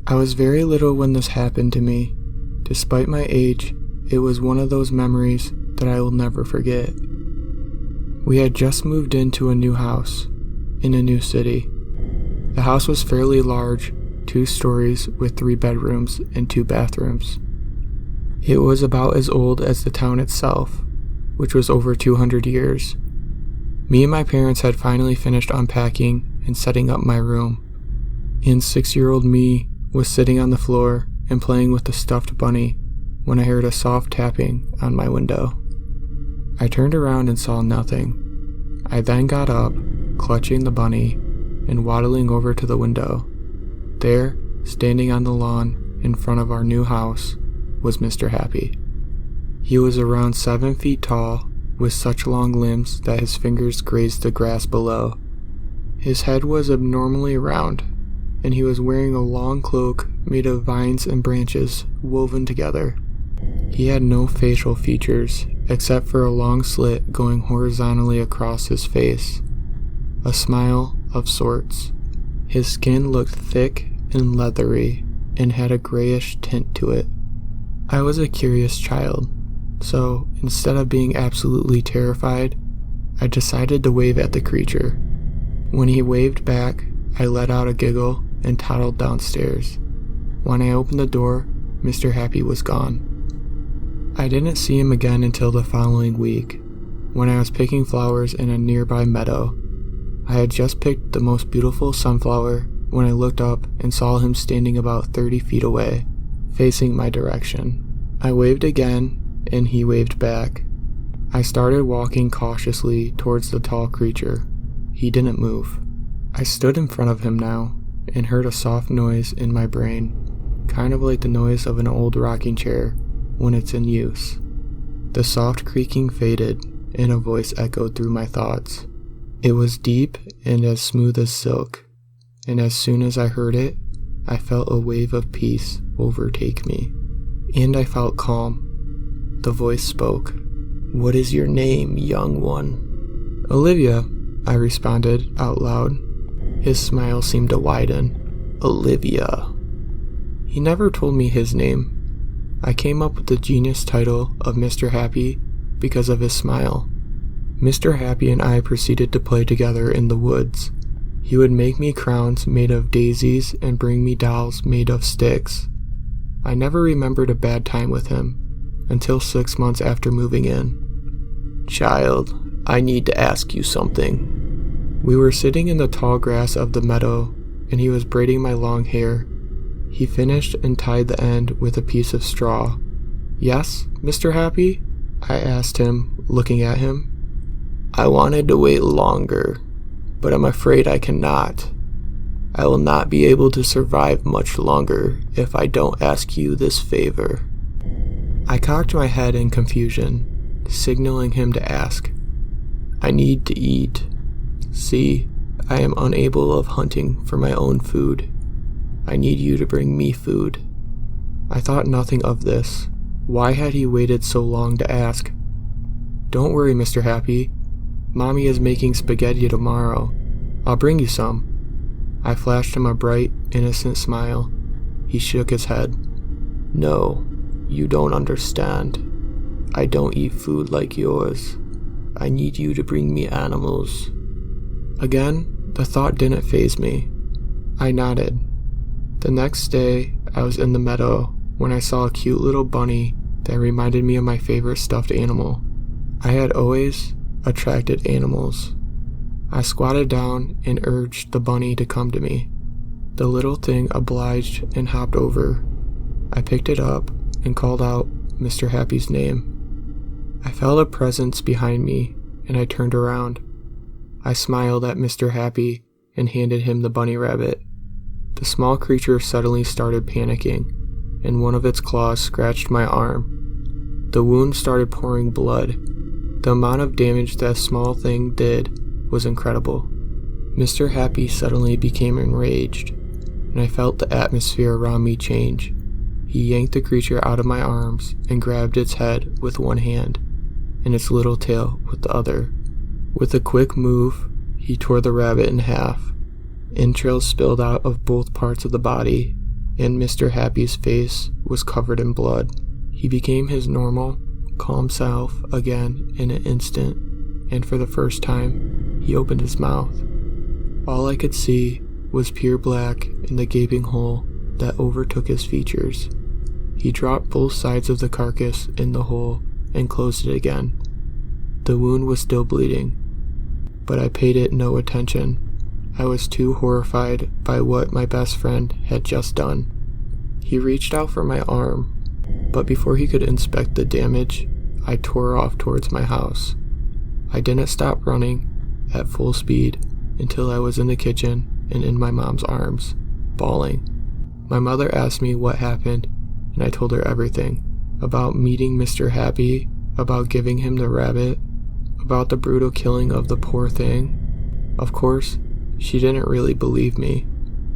I was very little when this happened to me. Despite my age, it was one of those memories that I will never forget. We had just moved into a new house, in a new city. The house was fairly large, 2 stories with 3 bedrooms and 2 bathrooms. It was about as old as the town itself, which was over 200 years. Me and my parents had finally finished unpacking and setting up my room, and 6-year-old me was sitting on the floor and playing with the stuffed bunny when I heard a soft tapping on my window. I turned around and saw nothing. I then got up, clutching the bunny, and waddling over to the window. There, standing on the lawn in front of our new house, was Mr. Happy. He was around 7 feet tall, with such long limbs that his fingers grazed the grass below. His head was abnormally round, and he was wearing a long cloak made of vines and branches woven together. He had no facial features, except for a long slit going horizontally across his face. A smile of sorts. His skin looked thick and leathery, and had a grayish tint to it. I was a curious child, so instead of being absolutely terrified, I decided to wave at the creature. When he waved back, I let out a giggle and toddled downstairs. When I opened the door, Mr. Happy was gone. I didn't see him again until the following week, when I was picking flowers in a nearby meadow. I had just picked the most beautiful sunflower when I looked up and saw him standing about 30 feet away, facing my direction. I waved again, and he waved back. I started walking cautiously towards the tall creature. He didn't move. I stood in front of him now, and heard a soft noise in my brain, kind of like the noise of an old rocking chair when it's in use. The soft creaking faded, and a voice echoed through my thoughts. It was deep and as smooth as silk, and as soon as I heard it, I felt a wave of peace overtake me, and I felt calm. The voice spoke. "What is your name, young one?" "Olivia," I responded out loud. His smile seemed to widen. "Olivia." He never told me his name. I came up with the genius title of Mr. Happy because of his smile. Mr. Happy and I proceeded to play together in the woods. He would make me crowns made of daisies and bring me dolls made of sticks. I never remembered a bad time with him until 6 months after moving in. "Child, I need to ask you something." We were sitting in the tall grass of the meadow, and he was braiding my long hair. He finished and tied the end with a piece of straw. "Yes, Mr. Happy?" I asked him, looking at him. "I wanted to wait longer, but I'm afraid I cannot. I will not be able to survive much longer if I don't ask you this favor." I cocked my head in confusion, signaling him to ask. "I need to eat. See, I am unable of hunting for my own food. I need you to bring me food." I thought nothing of this. Why had he waited so long to ask? "Don't worry, Mr. Happy. Mommy is making spaghetti tomorrow. I'll bring you some." I flashed him a bright, innocent smile. He shook his head. "No, you don't understand. I don't eat food like yours. I need you to bring me animals." Again, the thought didn't faze me. I nodded. The next day, I was in the meadow when I saw a cute little bunny that reminded me of my favorite stuffed animal. I had always attracted animals. I squatted down and urged the bunny to come to me. The little thing obliged and hopped over. I picked it up and called out Mr. Happy's name. I felt a presence behind me, and I turned around. I smiled at Mr. Happy and handed him the bunny rabbit. The small creature suddenly started panicking, and one of its claws scratched my arm. The wound started pouring blood. The amount of damage that small thing did was incredible. Mr. Happy suddenly became enraged, and I felt the atmosphere around me change. He yanked the creature out of my arms and grabbed its head with one hand, and its little tail with the other. With a quick move, he tore the rabbit in half. Entrails spilled out of both parts of the body. and Mr. Happy's face was covered in blood. He became his normal, calm self again in an instant, and for the first time, he opened his mouth. All I could see was pure black in the gaping hole that overtook his features. He dropped both sides of the carcass in the hole and closed it again. The wound was still bleeding, but I paid it no attention. I was too horrified by what my best friend had just done. He reached out for my arm, but before he could inspect the damage, I tore off towards my house. I didn't stop running at full speed until I was in the kitchen and in my mom's arms, bawling. My mother asked me what happened, and I told her everything. About meeting Mr. Happy, about giving him the rabbit, about the brutal killing of the poor thing. Of course, she didn't really believe me,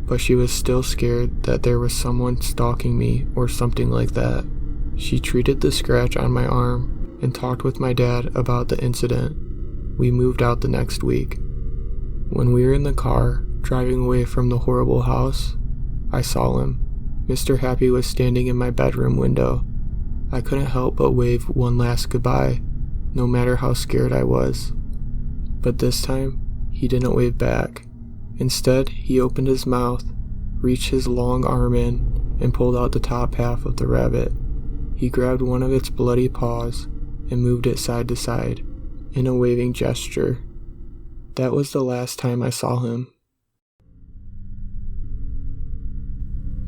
but she was still scared that there was someone stalking me or something like that. She treated the scratch on my arm and talked with my dad about the incident. We moved out the next week. When we were in the car, driving away from the horrible house, I saw him. Mr. Happy was standing in my bedroom window. I couldn't help but wave one last goodbye, no matter how scared I was. But this time, he didn't wave back. Instead, he opened his mouth, reached his long arm in, and pulled out the top half of the rabbit. He grabbed one of its bloody paws and moved it side to side in a waving gesture. That was the last time I saw him.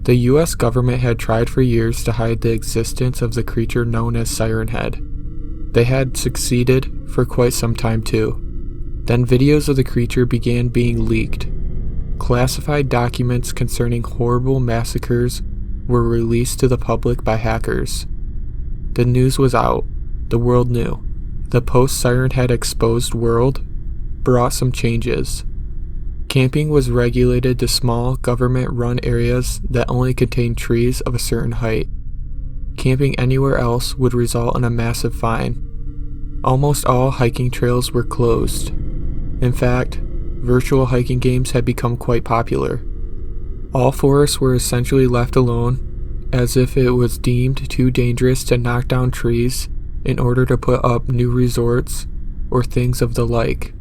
The US government had tried for years to hide the existence of the creature known as SirenHead. They had succeeded for quite some time too. Then videos of the creature began being leaked. Classified documents concerning horrible massacres were released to the public by hackers. The news was out. The world knew. The post-SirenHead exposed world brought some changes. Camping was regulated to small, government-run areas that only contained trees of a certain height. Camping anywhere else would result in a massive fine. Almost all hiking trails were closed. In fact, virtual hiking games had become quite popular. All forests were essentially left alone, as if it was deemed too dangerous to knock down trees in order to put up new resorts or things of the like.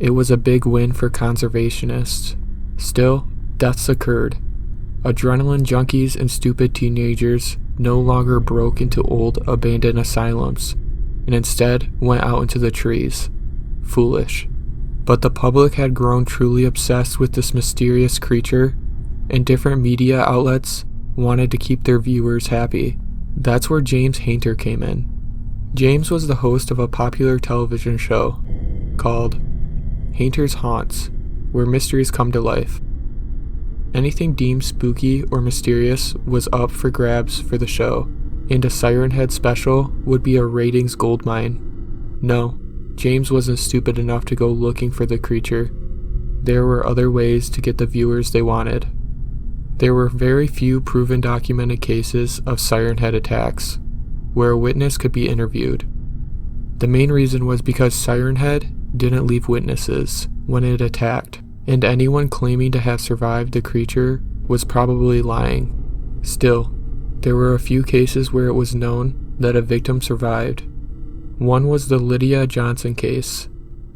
It was a big win for conservationists. Still, deaths occurred. Adrenaline junkies and stupid teenagers no longer broke into old abandoned asylums, and instead went out into the trees. Foolish. But the public had grown truly obsessed with this mysterious creature, and different media outlets wanted to keep their viewers happy. That's where James Hainter came in. James was the host of a popular television show called Hainter's Haunts, where mysteries come to life. Anything deemed spooky or mysterious was up for grabs for the show, and a SirenHead special would be a ratings goldmine. No, James wasn't stupid enough to go looking for the creature. There were other ways to get the viewers they wanted. There were very few proven documented cases of SirenHead attacks, where a witness could be interviewed. The main reason was because SirenHead didn't leave witnesses when it attacked, and anyone claiming to have survived the creature was probably lying. Still, there were a few cases where it was known that a victim survived. One was the Lydia Johnson case.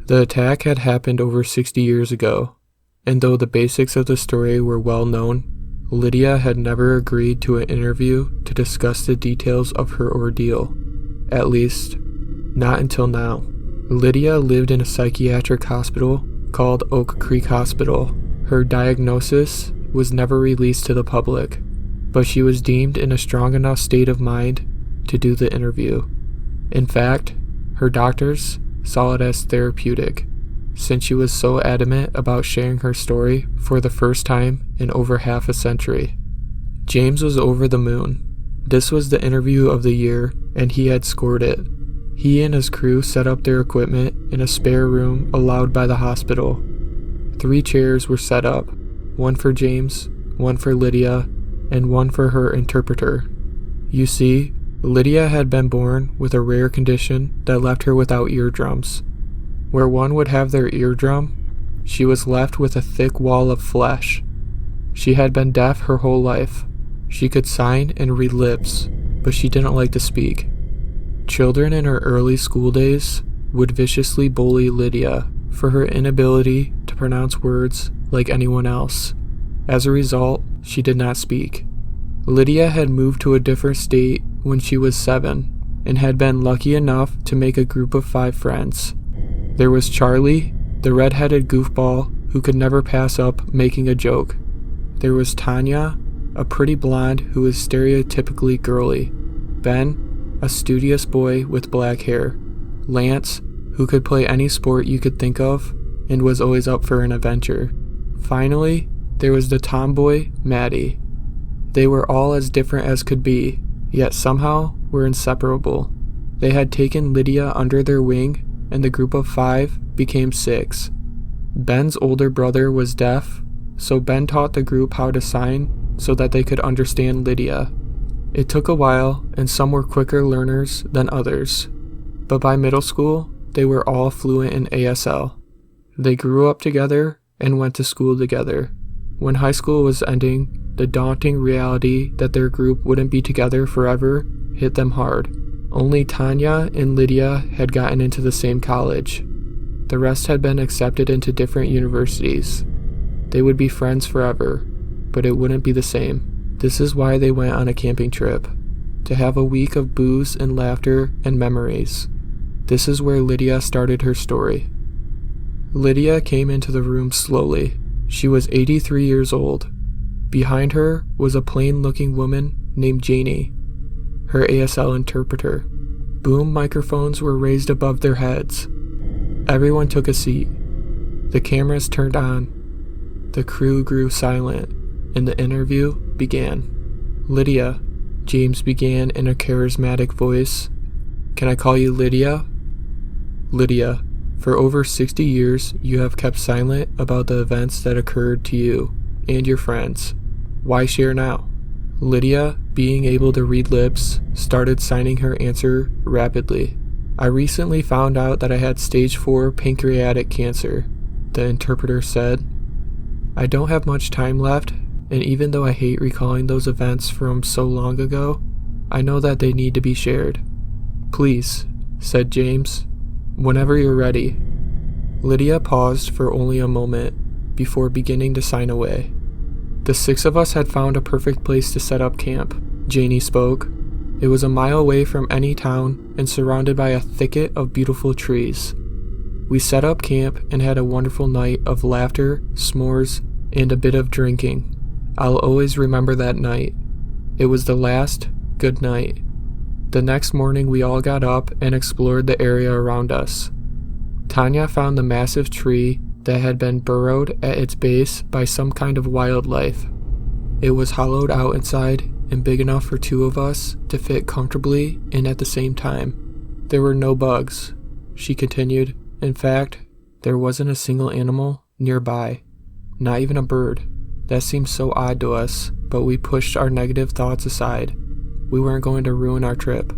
The attack had happened over 60 years ago, and though the basics of the story were well known, Lydia had never agreed to an interview to discuss the details of her ordeal. At least, not until now. Lydia lived in a psychiatric hospital called Oak Creek Hospital. Her diagnosis was never released to the public, but she was deemed in a strong enough state of mind to do the interview. In fact, her doctors saw it as therapeutic, since she was so adamant about sharing her story for the first time in over half a century. James was over the moon. This was the interview of the year, and he had scored it. He and his crew set up their equipment in a spare room allowed by the hospital. 3 chairs were set up, one for James, one for Lydia, and one for her interpreter. You see, Lydia had been born with a rare condition that left her without eardrums. Where one would have their eardrum, she was left with a thick wall of flesh. She had been deaf her whole life. She could sign and read lips, but she didn't like to speak. Children in her early school days would viciously bully Lydia for her inability to pronounce words like anyone else. As a result, she did not speak. Lydia had moved to a different state when she was 7 and had been lucky enough to make a group of 5 friends. There was Charlie, the red-headed goofball who could never pass up making a joke. There was Tanya, a pretty blonde who was stereotypically girly. Ben, a studious boy with black hair. Lance, who could play any sport you could think of and was always up for an adventure. Finally, there was the tomboy, Maddie. They were all as different as could be, yet somehow were inseparable. They had taken Lydia under their wing, and the group of 5 became 6. Ben's older brother was deaf, so Ben taught the group how to sign so that they could understand Lydia. It took a while, and some were quicker learners than others. But by middle school, they were all fluent in ASL. They grew up together and went to school together. When high school was ending, the daunting reality that their group wouldn't be together forever hit them hard. Only Tanya and Lydia had gotten into the same college. The rest had been accepted into different universities. They would be friends forever, but it wouldn't be the same. This is why they went on a camping trip, to have a week of booze and laughter and memories. This is where Lydia started her story. Lydia came into the room slowly. She was 83 years old. Behind her was a plain-looking woman named Janie, her ASL interpreter. Boom microphones were raised above their heads. Everyone took a seat. The cameras turned on. The crew grew silent, and the interview began. "Lydia," James began in a charismatic voice. "Can I call you Lydia?" "Lydia, for over 60 years, you have kept silent about the events that occurred to you and your friends. Why share now?" Lydia, being able to read lips, started signing her answer rapidly. "I recently found out that I had stage 4 pancreatic cancer," the interpreter said. "I don't have much time left, and even though I hate recalling those events from so long ago, I know that they need to be shared." "Please," said James, "whenever you're ready." Lydia paused for only a moment before beginning to sign away. "The 6 of us had found a perfect place to set up camp," Janie spoke. "It was a mile away from any town and surrounded by a thicket of beautiful trees. We set up camp and had a wonderful night of laughter, s'mores, and a bit of drinking. I'll always remember that night. It was the last good night. The next morning we all got up and explored the area around us. Tanya found the massive tree that had been burrowed at its base by some kind of wildlife. It was hollowed out inside and big enough for 2 of us to fit comfortably in at the same time. There were no bugs," she continued. "In fact, there wasn't a single animal nearby, not even a bird. That seemed so odd to us, but we pushed our negative thoughts aside. We weren't going to ruin our trip.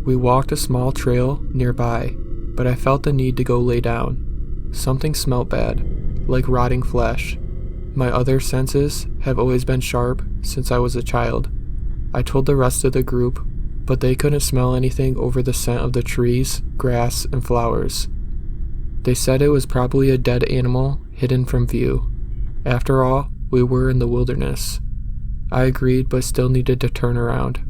We walked a small trail nearby, but I felt the need to go lay down. Something smelt bad, like rotting flesh. My other senses have always been sharp since I was a child. I told the rest of the group, but they couldn't smell anything over the scent of the trees, grass, and flowers. They said it was probably a dead animal hidden from view. After all, we were in the wilderness. I agreed, but still needed to turn around.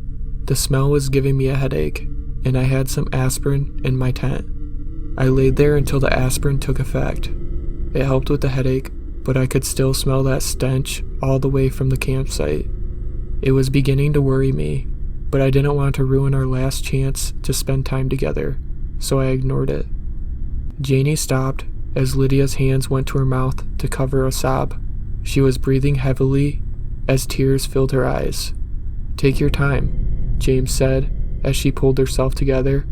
The smell was giving me a headache, and I had some aspirin in my tent. I laid there until the aspirin took effect. It helped with the headache, but I could still smell that stench all the way from the campsite. It was beginning to worry me, but I didn't want to ruin our last chance to spend time together, so I ignored it." Janie stopped as Lydia's hands went to her mouth to cover a sob. She was breathing heavily as tears filled her eyes. "Take your time," James said as she pulled herself together.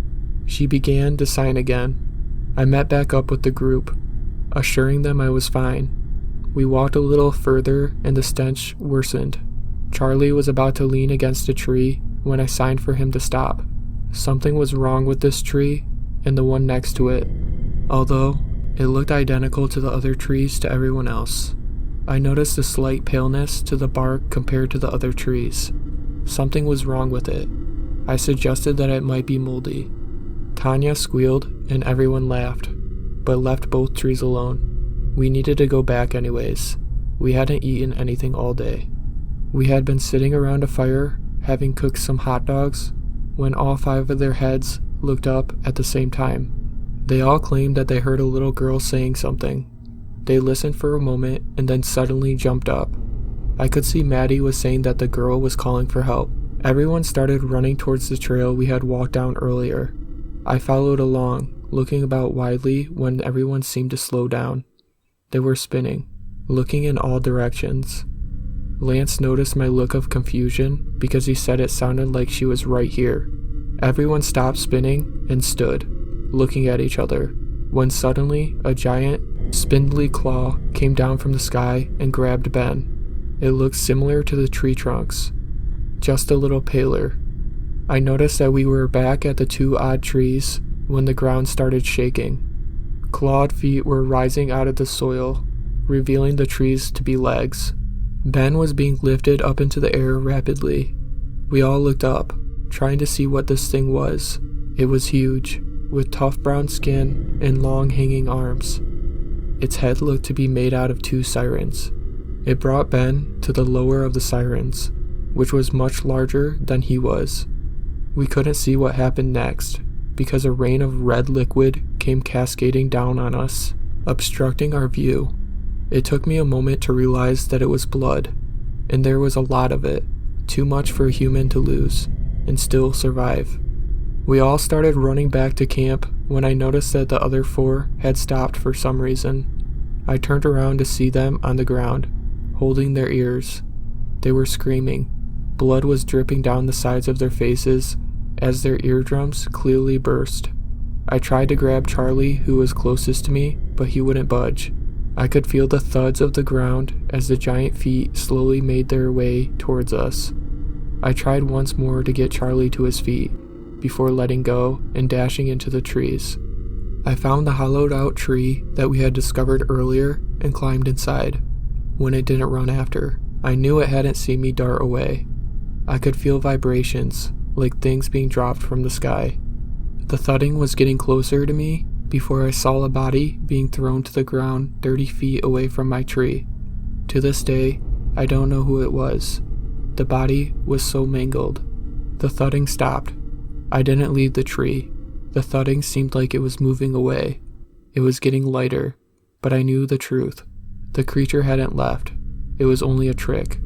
She began to sign again. I met back up with the group, assuring them I was fine. We walked a little further and the stench worsened. Charlie was about to lean against a tree when I signed for him to stop. Something was wrong with this tree and the one next to it, although it looked identical to the other trees to everyone else. I noticed a slight paleness to the bark compared to the other trees. Something was wrong with it. I suggested that it might be moldy. Tanya squealed and everyone laughed, but left both trees alone. We needed to go back anyways. We hadn't eaten anything all day. We had been sitting around a fire, having cooked some hot dogs, when all 5 of their heads looked up at the same time. They all claimed that they heard a little girl saying something. They listened for a moment and then suddenly jumped up. I could see Maddie was saying that the girl was calling for help. Everyone started running towards the trail we had walked down earlier. I followed along, looking about widely when everyone seemed to slow down. They were spinning, looking in all directions. Lance noticed my look of confusion because he said it sounded like she was right here. Everyone stopped spinning and stood, looking at each other, when suddenly a giant, spindly claw came down from the sky and grabbed Ben. It looked similar to the tree trunks, just a little paler. I noticed that we were back at the 2 odd trees when the ground started shaking. Clawed feet were rising out of the soil, revealing the trees to be legs. Ben was being lifted up into the air rapidly. We all looked up, trying to see what this thing was. It was huge, with tough brown skin and long hanging arms. Its head looked to be made out of 2 sirens. It brought Ben to the lower of the sirens, which was much larger than he was. We couldn't see what happened next, because a rain of red liquid came cascading down on us, obstructing our view. It took me a moment to realize that it was blood, and there was a lot of it, too much for a human to lose, and still survive. We all started running back to camp when I noticed that the other 4 had stopped for some reason. I turned around to see them on the ground, holding their ears. They were screaming. Blood was dripping down the sides of their faces as their eardrums clearly burst. I tried to grab Charlie, who was closest to me, but he wouldn't budge. I could feel the thuds of the ground as the giant feet slowly made their way towards us. I tried once more to get Charlie to his feet, before letting go and dashing into the trees. I found the hollowed out tree that we had discovered earlier and climbed inside. When it didn't run after, I knew it hadn't seen me dart away. I could feel vibrations, like things being dropped from the sky. The thudding was getting closer to me before I saw a body being thrown to the ground 30 feet away from my tree. To this day, I don't know who it was. The body was so mangled. The thudding stopped. I didn't leave the tree. The thudding seemed like it was moving away. It was getting lighter, but I knew the truth. The creature hadn't left. It was only a trick,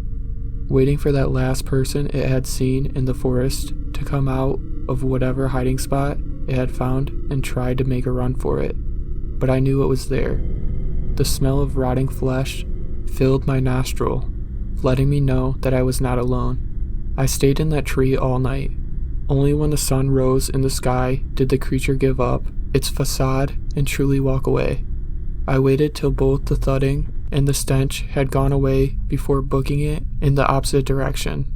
waiting for that last person it had seen in the forest to come out of whatever hiding spot it had found and tried to make a run for it. But I knew it was there. The smell of rotting flesh filled my nostril, letting me know that I was not alone. I stayed in that tree all night. Only when the sun rose in the sky did the creature give up its facade and truly walk away. I waited till both the thudding and the stench had gone away before booking it in the opposite direction.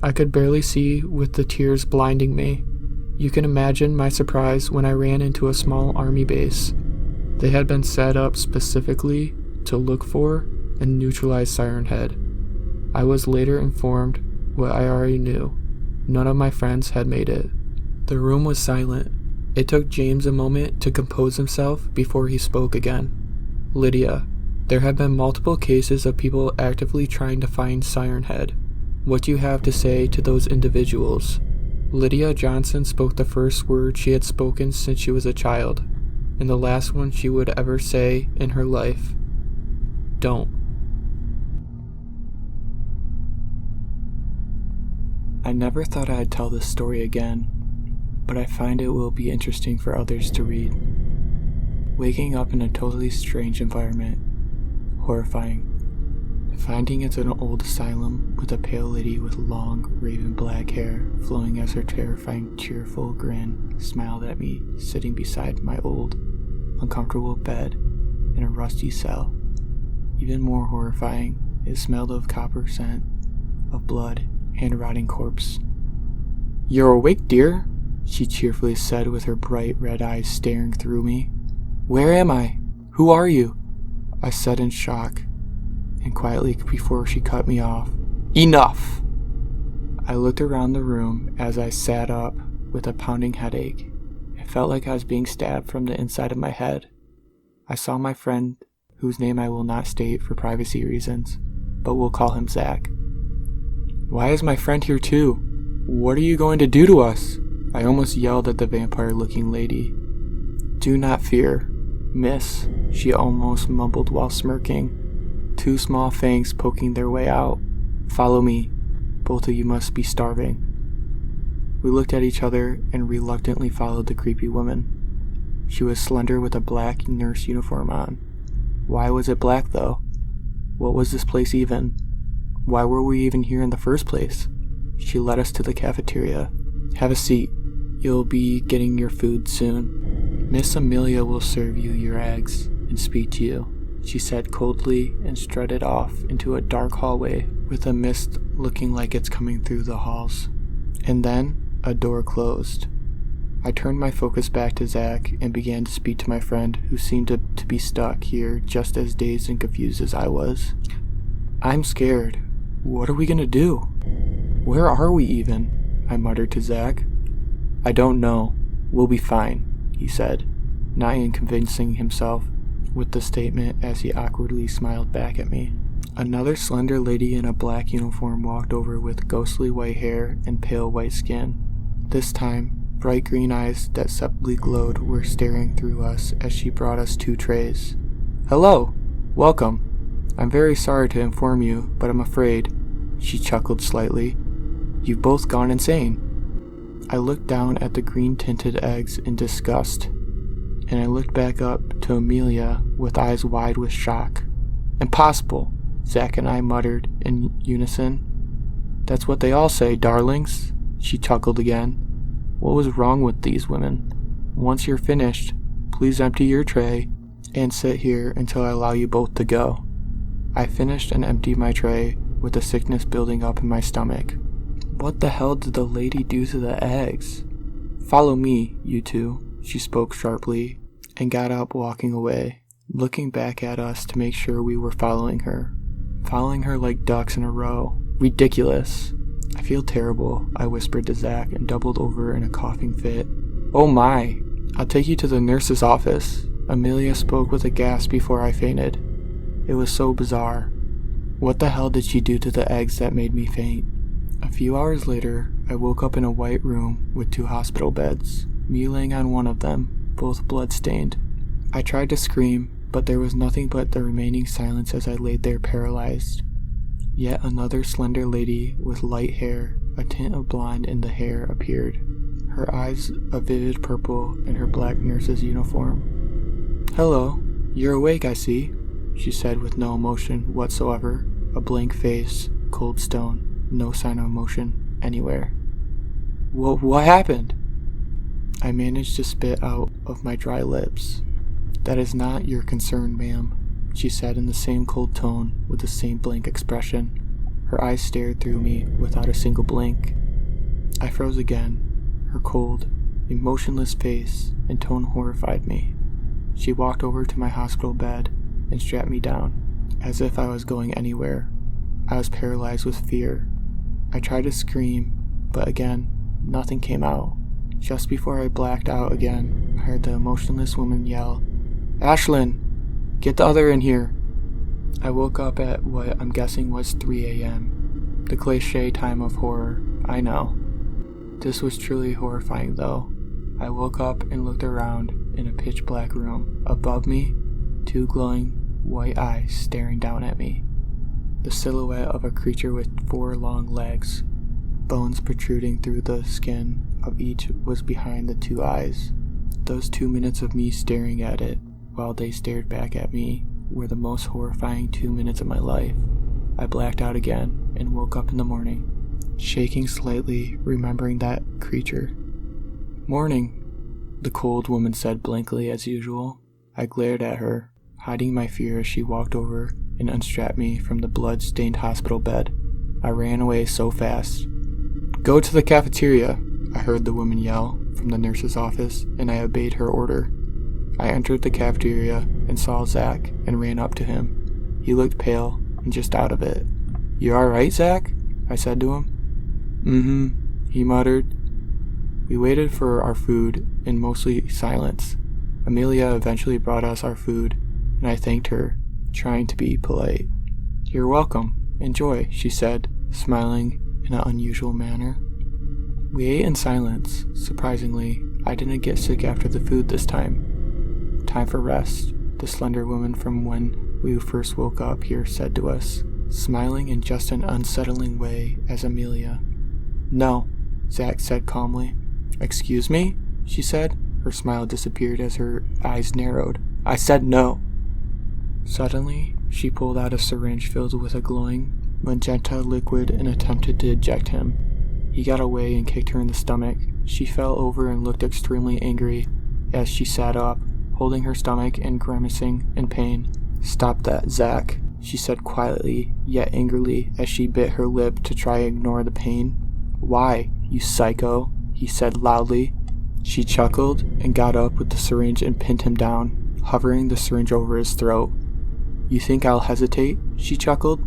I could barely see with the tears blinding me. You can imagine my surprise when I ran into a small army base. They had been set up specifically to look for and neutralize SirenHead. I was later informed what I already knew. None of my friends had made it. The room was silent. It took James a moment to compose himself before he spoke again. Lydia, there have been multiple cases of people actively trying to find SirenHead. What do you have to say to those individuals? Lydia Johnson spoke the first word she had spoken since she was a child, and the last one she would ever say in her life. Don't. I never thought I'd tell this story again, but I find it will be interesting for others to read. Waking up in a totally strange environment. Horrifying. Finding it's an old asylum with a pale lady with long, raven black hair flowing as her terrifying, cheerful grin smiled at me sitting beside my old, uncomfortable bed in a rusty cell. Even more horrifying, it smelled of copper scent, of blood, and rotting corpse. "You're awake, dear," she cheerfully said with her bright red eyes staring through me. "Where am I? Who are you?" I said in shock, and quietly before she cut me off, "Enough!" I looked around the room as I sat up with a pounding headache. It felt like I was being stabbed from the inside of my head. I saw my friend, whose name I will not state for privacy reasons, but we'll call him Zach. "Why is my friend here too? What are you going to do to us?" I almost yelled at the vampire-looking lady. "Do not fear, miss," she almost mumbled while smirking, two small fangs poking their way out. "Follow me. Both of you must be starving." We looked at each other and reluctantly followed the creepy woman. She was slender with a black nurse uniform on. Why was it black though? What was this place even? Why were we even here in the first place? She led us to the cafeteria. "Have a seat. You'll be getting your food soon. Miss Amelia will serve you your eggs and speak to you," she said coldly and strutted off into a dark hallway with a mist looking like it's coming through the halls. And then a door closed. I turned my focus back to Zach and began to speak to my friend, who seemed to be stuck here just as dazed and confused as I was. "I'm scared. What are we gonna do? Where are we even?" I muttered to Zach. "I don't know. We'll be fine," he said, not even convincing himself with the statement as he awkwardly smiled back at me. Another slender lady in a black uniform walked over with ghostly white hair and pale white skin. This time, bright green eyes that subtly glowed were staring through us as she brought us 2 trays. "Hello! Welcome. I'm very sorry to inform you, but I'm afraid," she chuckled slightly, "you've both gone insane." I looked down at the green-tinted eggs in disgust, and I looked back up to Amelia with eyes wide with shock. "Impossible," Zach and I muttered in unison. "That's what they all say, darlings," she chuckled again. What was wrong with these women? "Once you're finished, please empty your tray and sit here until I allow you both to go." I finished and emptied my tray with the sickness building up in my stomach. What the hell did the lady do to the eggs? "Follow me, you two," she spoke sharply and got up, walking away, looking back at us to make sure we were following her. Following her like ducks in a row. Ridiculous. "I feel terrible," I whispered to Zach and doubled over in a coughing fit. "Oh my, I'll take you to the nurse's office." Amelia spoke with a gasp before I fainted. It was so bizarre. What the hell did she do to the eggs that made me faint? A few hours later, I woke up in a white room with 2 hospital beds, me laying on one of them, both blood-stained. I tried to scream, but there was nothing but the remaining silence as I laid there paralyzed. Yet another slender lady with light hair, a tint of blonde in the hair, appeared, her eyes a vivid purple in her black nurse's uniform. "Hello, you're awake, I see," she said with no emotion whatsoever, a blank face, cold stone, no sign of emotion anywhere. What happened?" I managed to spit out of my dry lips. "That is not your concern, ma'am," she said in the same cold tone with the same blank expression. Her eyes stared through me without a single blink. I froze again. Her cold, emotionless face and tone horrified me. She walked over to my hospital bed and strapped me down, as if I was going anywhere. I was paralyzed with fear. I tried to scream, but again, nothing came out. Just before I blacked out again, I heard the emotionless woman yell, "Ashlyn, get the other in here." I woke up at what I'm guessing was 3 a.m. The cliché time of horror, I know. This was truly horrifying though. I woke up and looked around in a pitch black room. Above me, 2 glowing white eyes staring down at me. The silhouette of a creature with 4 long legs. Bones protruding through the skin of each was behind the 2 eyes. Those 2 minutes of me staring at it while they stared back at me were the most horrifying 2 minutes of my life. I blacked out again and woke up in the morning, shaking slightly, remembering that creature. "Morning," the cold woman said blankly as usual. I glared at her, hiding my fear as she walked over and unstrapped me from the blood-stained hospital bed. I ran away so fast. "Go to the cafeteria," I heard the woman yell from the nurse's office, and I obeyed her order. I entered the cafeteria and saw Zach and ran up to him. He looked pale and just out of it. "You alright, Zach?" I said to him. he muttered. We waited for our food in mostly silence. Amelia eventually brought us our food, and I thanked her, trying to be polite. You're welcome. Enjoy, she said, smiling in an unusual manner. We ate in silence. Surprisingly, I didn't get sick after the food this time. Time for rest, the slender woman from when we first woke up here said to us, smiling in just an unsettling way as Amelia. No, Zach said calmly. Excuse me? She said. Her smile disappeared as her eyes narrowed. I said no. Suddenly, she pulled out a syringe filled with a glowing magenta liquid and attempted to eject him. He got away and kicked her in the stomach. She fell over and looked extremely angry as she sat up, holding her stomach and grimacing in pain. Stop that, Zach, she said quietly, yet angrily, as she bit her lip to try and ignore the pain. Why, you psycho, he said loudly. She chuckled and got up with the syringe and pinned him down, hovering the syringe over his throat. You think I'll hesitate? She chuckled.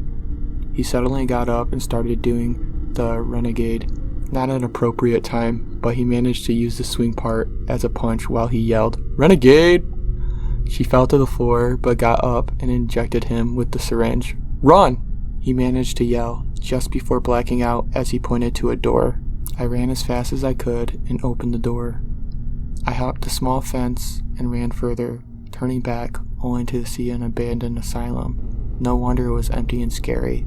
He suddenly got up and started doing the renegade. Not an appropriate time, but he managed to use the swing part as a punch while he yelled, Renegade! She fell to the floor, but got up and injected him with the syringe. Run! He managed to yell, just before blacking out as he pointed to a door. I ran as fast as I could and opened the door. I hopped a small fence and ran further, turning back only to see an abandoned asylum. No wonder it was empty and scary.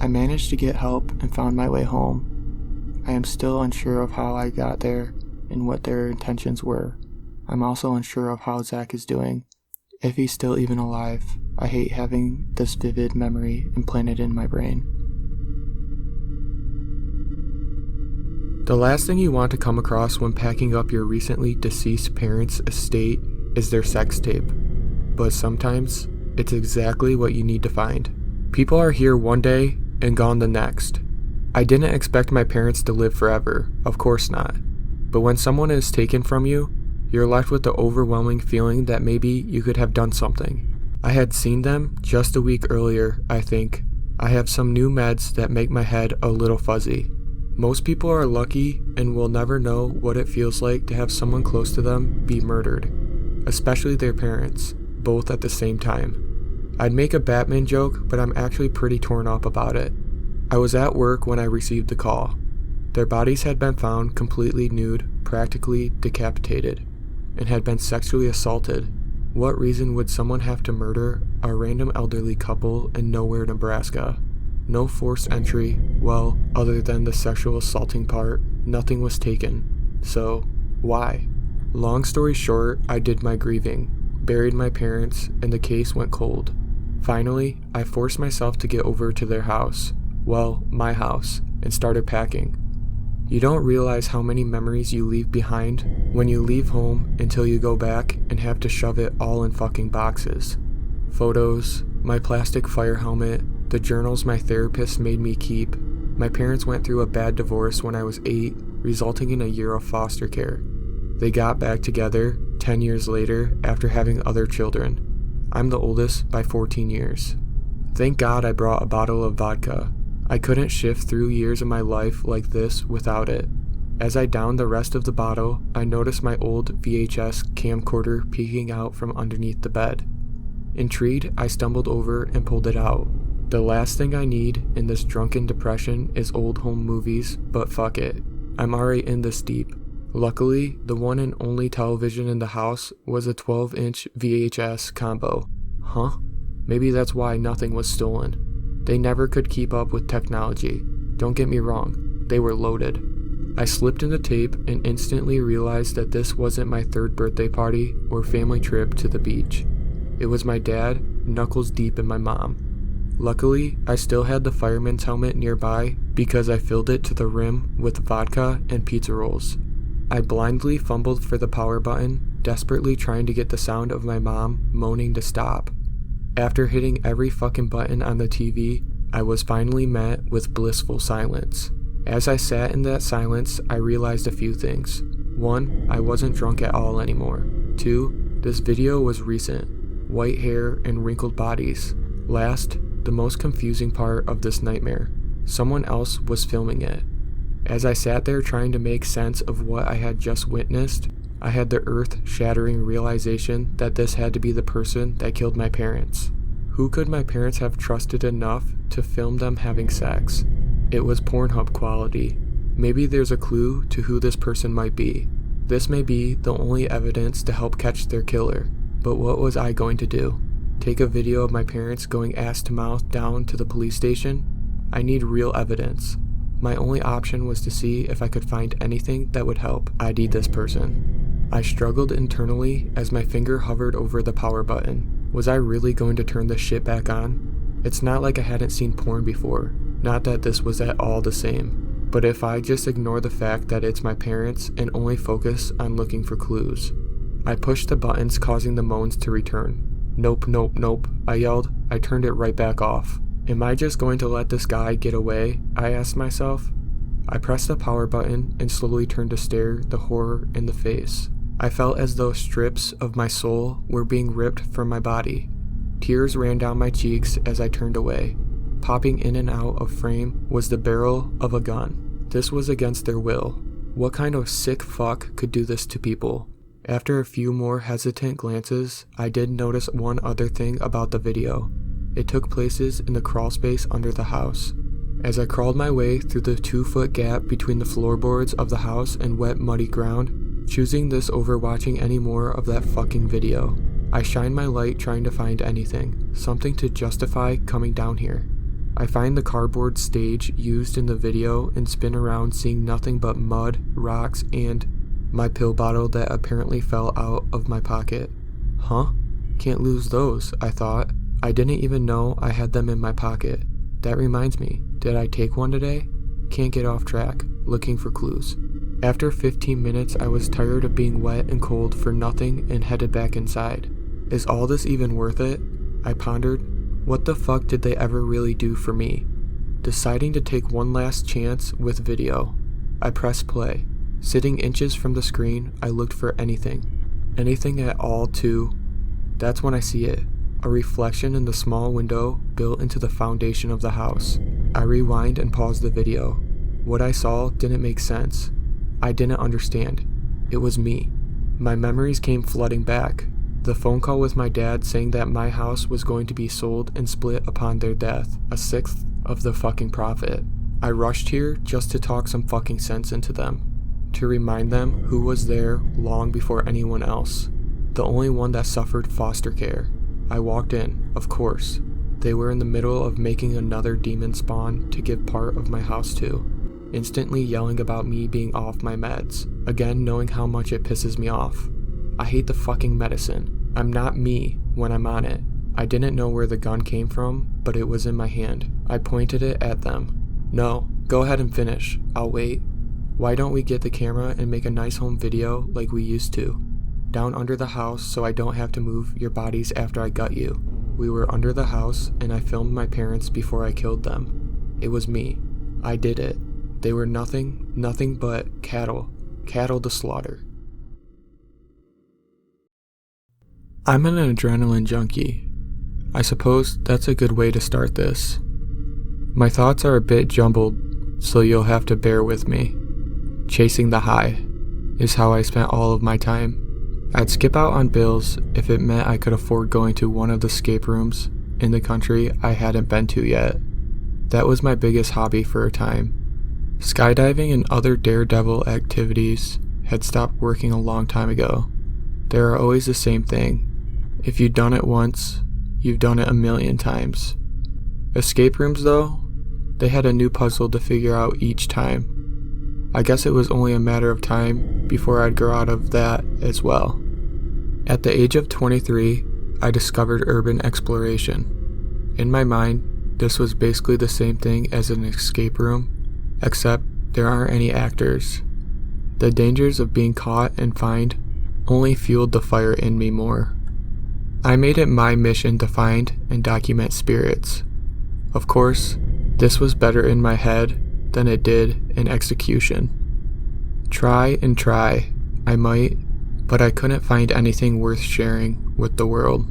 I managed to get help and found my way home. I am still unsure of how I got there and what their intentions were. I'm also unsure of how Zach is doing, if he's still even alive. I hate having this vivid memory implanted in my brain. The last thing you want to come across when packing up your recently deceased parents' estate is their sex tape. But sometimes, it's exactly what you need to find. People are here one day and gone the next. I didn't expect my parents to live forever, of course not. But when someone is taken from you, you're left with the overwhelming feeling that maybe you could have done something. I had seen them just a week earlier, I think. I have some new meds that make my head a little fuzzy. Most people are lucky and will never know what it feels like to have someone close to them be murdered, especially their parents, both at the same time. I'd make a Batman joke, but I'm actually pretty torn up about it. I was at work when I received the call. Their bodies had been found completely nude, practically decapitated, and had been sexually assaulted. What reason would someone have to murder a random elderly couple in nowhere, Nebraska? No forced entry, well, other than the sexual assaulting part, nothing was taken. So, why? Long story short, I did my grieving, buried my parents, and the case went cold. Finally, I forced myself to get over to their house, well, my house, and started packing. You don't realize how many memories you leave behind when you leave home until you go back and have to shove it all in fucking boxes. Photos, my plastic fire helmet, the journals my therapist made me keep. My parents went through a bad divorce when I was 8, resulting in a year of foster care. They got back together 10 years later after having other children. I'm the oldest by 14 years. Thank God I brought a bottle of vodka. I couldn't shift through years of my life like this without it. As I downed the rest of the bottle, I noticed my old VHS camcorder peeking out from underneath the bed. Intrigued, I stumbled over and pulled it out. The last thing I need in this drunken depression is old home movies, but fuck it. I'm already in this deep. Luckily, the one and only television in the house was a 12-inch VHS combo. Huh? Maybe that's why nothing was stolen. They never could keep up with technology. Don't get me wrong, they were loaded. I slipped in the tape and instantly realized that this wasn't my 3rd birthday party or family trip to the beach. It was my dad, knuckles deep in my mom. Luckily, I still had the fireman's helmet nearby because I filled it to the rim with vodka and pizza rolls. I blindly fumbled for the power button, desperately trying to get the sound of my mom moaning to stop. After hitting every fucking button on the TV, I was finally met with blissful silence. As I sat in that silence, I realized a few things. 1, I wasn't drunk at all anymore. 2, this video was recent. White hair and wrinkled bodies. Last, the most confusing part of this nightmare. Someone else was filming it. As I sat there trying to make sense of what I had just witnessed, I had the earth-shattering realization that this had to be the person that killed my parents. Who could my parents have trusted enough to film them having sex? It was Pornhub quality. Maybe there's a clue to who this person might be. This may be the only evidence to help catch their killer. But what was I going to do? Take a video of my parents going ass to mouth down to the police station? I need real evidence. My only option was to see if I could find anything that would help ID this person. I struggled internally as my finger hovered over the power button. Was I really going to turn this shit back on? It's not like I hadn't seen porn before. Not that this was at all the same. But if I just ignore the fact that it's my parents and only focus on looking for clues. I pushed the buttons, causing the moans to return. Nope, nope, nope, I yelled. I turned it right back off. Am I just going to let this guy get away? I asked myself. I pressed the power button and slowly turned to stare the horror in the face. I felt as though strips of my soul were being ripped from my body. Tears ran down my cheeks as I turned away. Popping in and out of frame was the barrel of a gun. This was against their will. What kind of sick fuck could do this to people? After a few more hesitant glances, I did notice one other thing about the video. It took places in the crawl space under the house. As I crawled my way through the 2-foot gap between the floorboards of the house and wet, muddy ground, choosing this over watching any more of that fucking video, I shined my light trying to find anything, something to justify coming down here. I find the cardboard stage used in the video and spin around seeing nothing but mud, rocks, and my pill bottle that apparently fell out of my pocket. Huh? Can't lose those, I thought. I didn't even know I had them in my pocket. That reminds me, did I take one today? Can't get off track, looking for clues. After 15 minutes, I was tired of being wet and cold for nothing and headed back inside. Is all this even worth it? I pondered. What the fuck did they ever really do for me? Deciding to take one last chance with video, I pressed play. Sitting inches from the screen, I looked for anything. Anything at all, too. That's when I see it. A reflection in the small window built into the foundation of the house. I rewind and pause the video. What I saw didn't make sense. I didn't understand. It was me. My memories came flooding back. The phone call with my dad saying that my house was going to be sold and split upon their death, 1/6 of the fucking profit. I rushed here just to talk some fucking sense into them. To remind them who was there long before anyone else. The only one that suffered foster care. I walked in, of course. They were in the middle of making another demon spawn to give part of my house to. Instantly yelling about me being off my meds. Again knowing how much it pisses me off. I hate the fucking medicine. I'm not me when I'm on it. I didn't know where the gun came from, but it was in my hand. I pointed it at them. No, go ahead and finish. I'll wait. Why don't we get the camera and make a nice home video like we used to? Down under the house so I don't have to move your bodies after I gut you. We were under the house and I filmed my parents before I killed them. It was me. I did it. They were nothing but cattle to slaughter. I'm an adrenaline junkie. I suppose that's a good way to start this. My thoughts are a bit jumbled, so you'll have to bear with me. Chasing the high is how I spent all of my time. I'd skip out on bills if it meant I could afford going to one of the escape rooms in the country I hadn't been to yet. That was my biggest hobby for a time. Skydiving and other daredevil activities had stopped working a long time ago. They are always the same thing. If you've done it once, you've done it a million times. Escape rooms, though, they had a new puzzle to figure out each time. I guess it was only a matter of time before I'd grow out of that as well. At the age of 23, I discovered urban exploration. In my mind, this was basically the same thing as an escape room, except there aren't any actors. The dangers of being caught and fined only fueled the fire in me more. I made it my mission to find and document spirits. Of course, this was better in my head than it did in execution. Try and try, I might, but I couldn't find anything worth sharing with the world.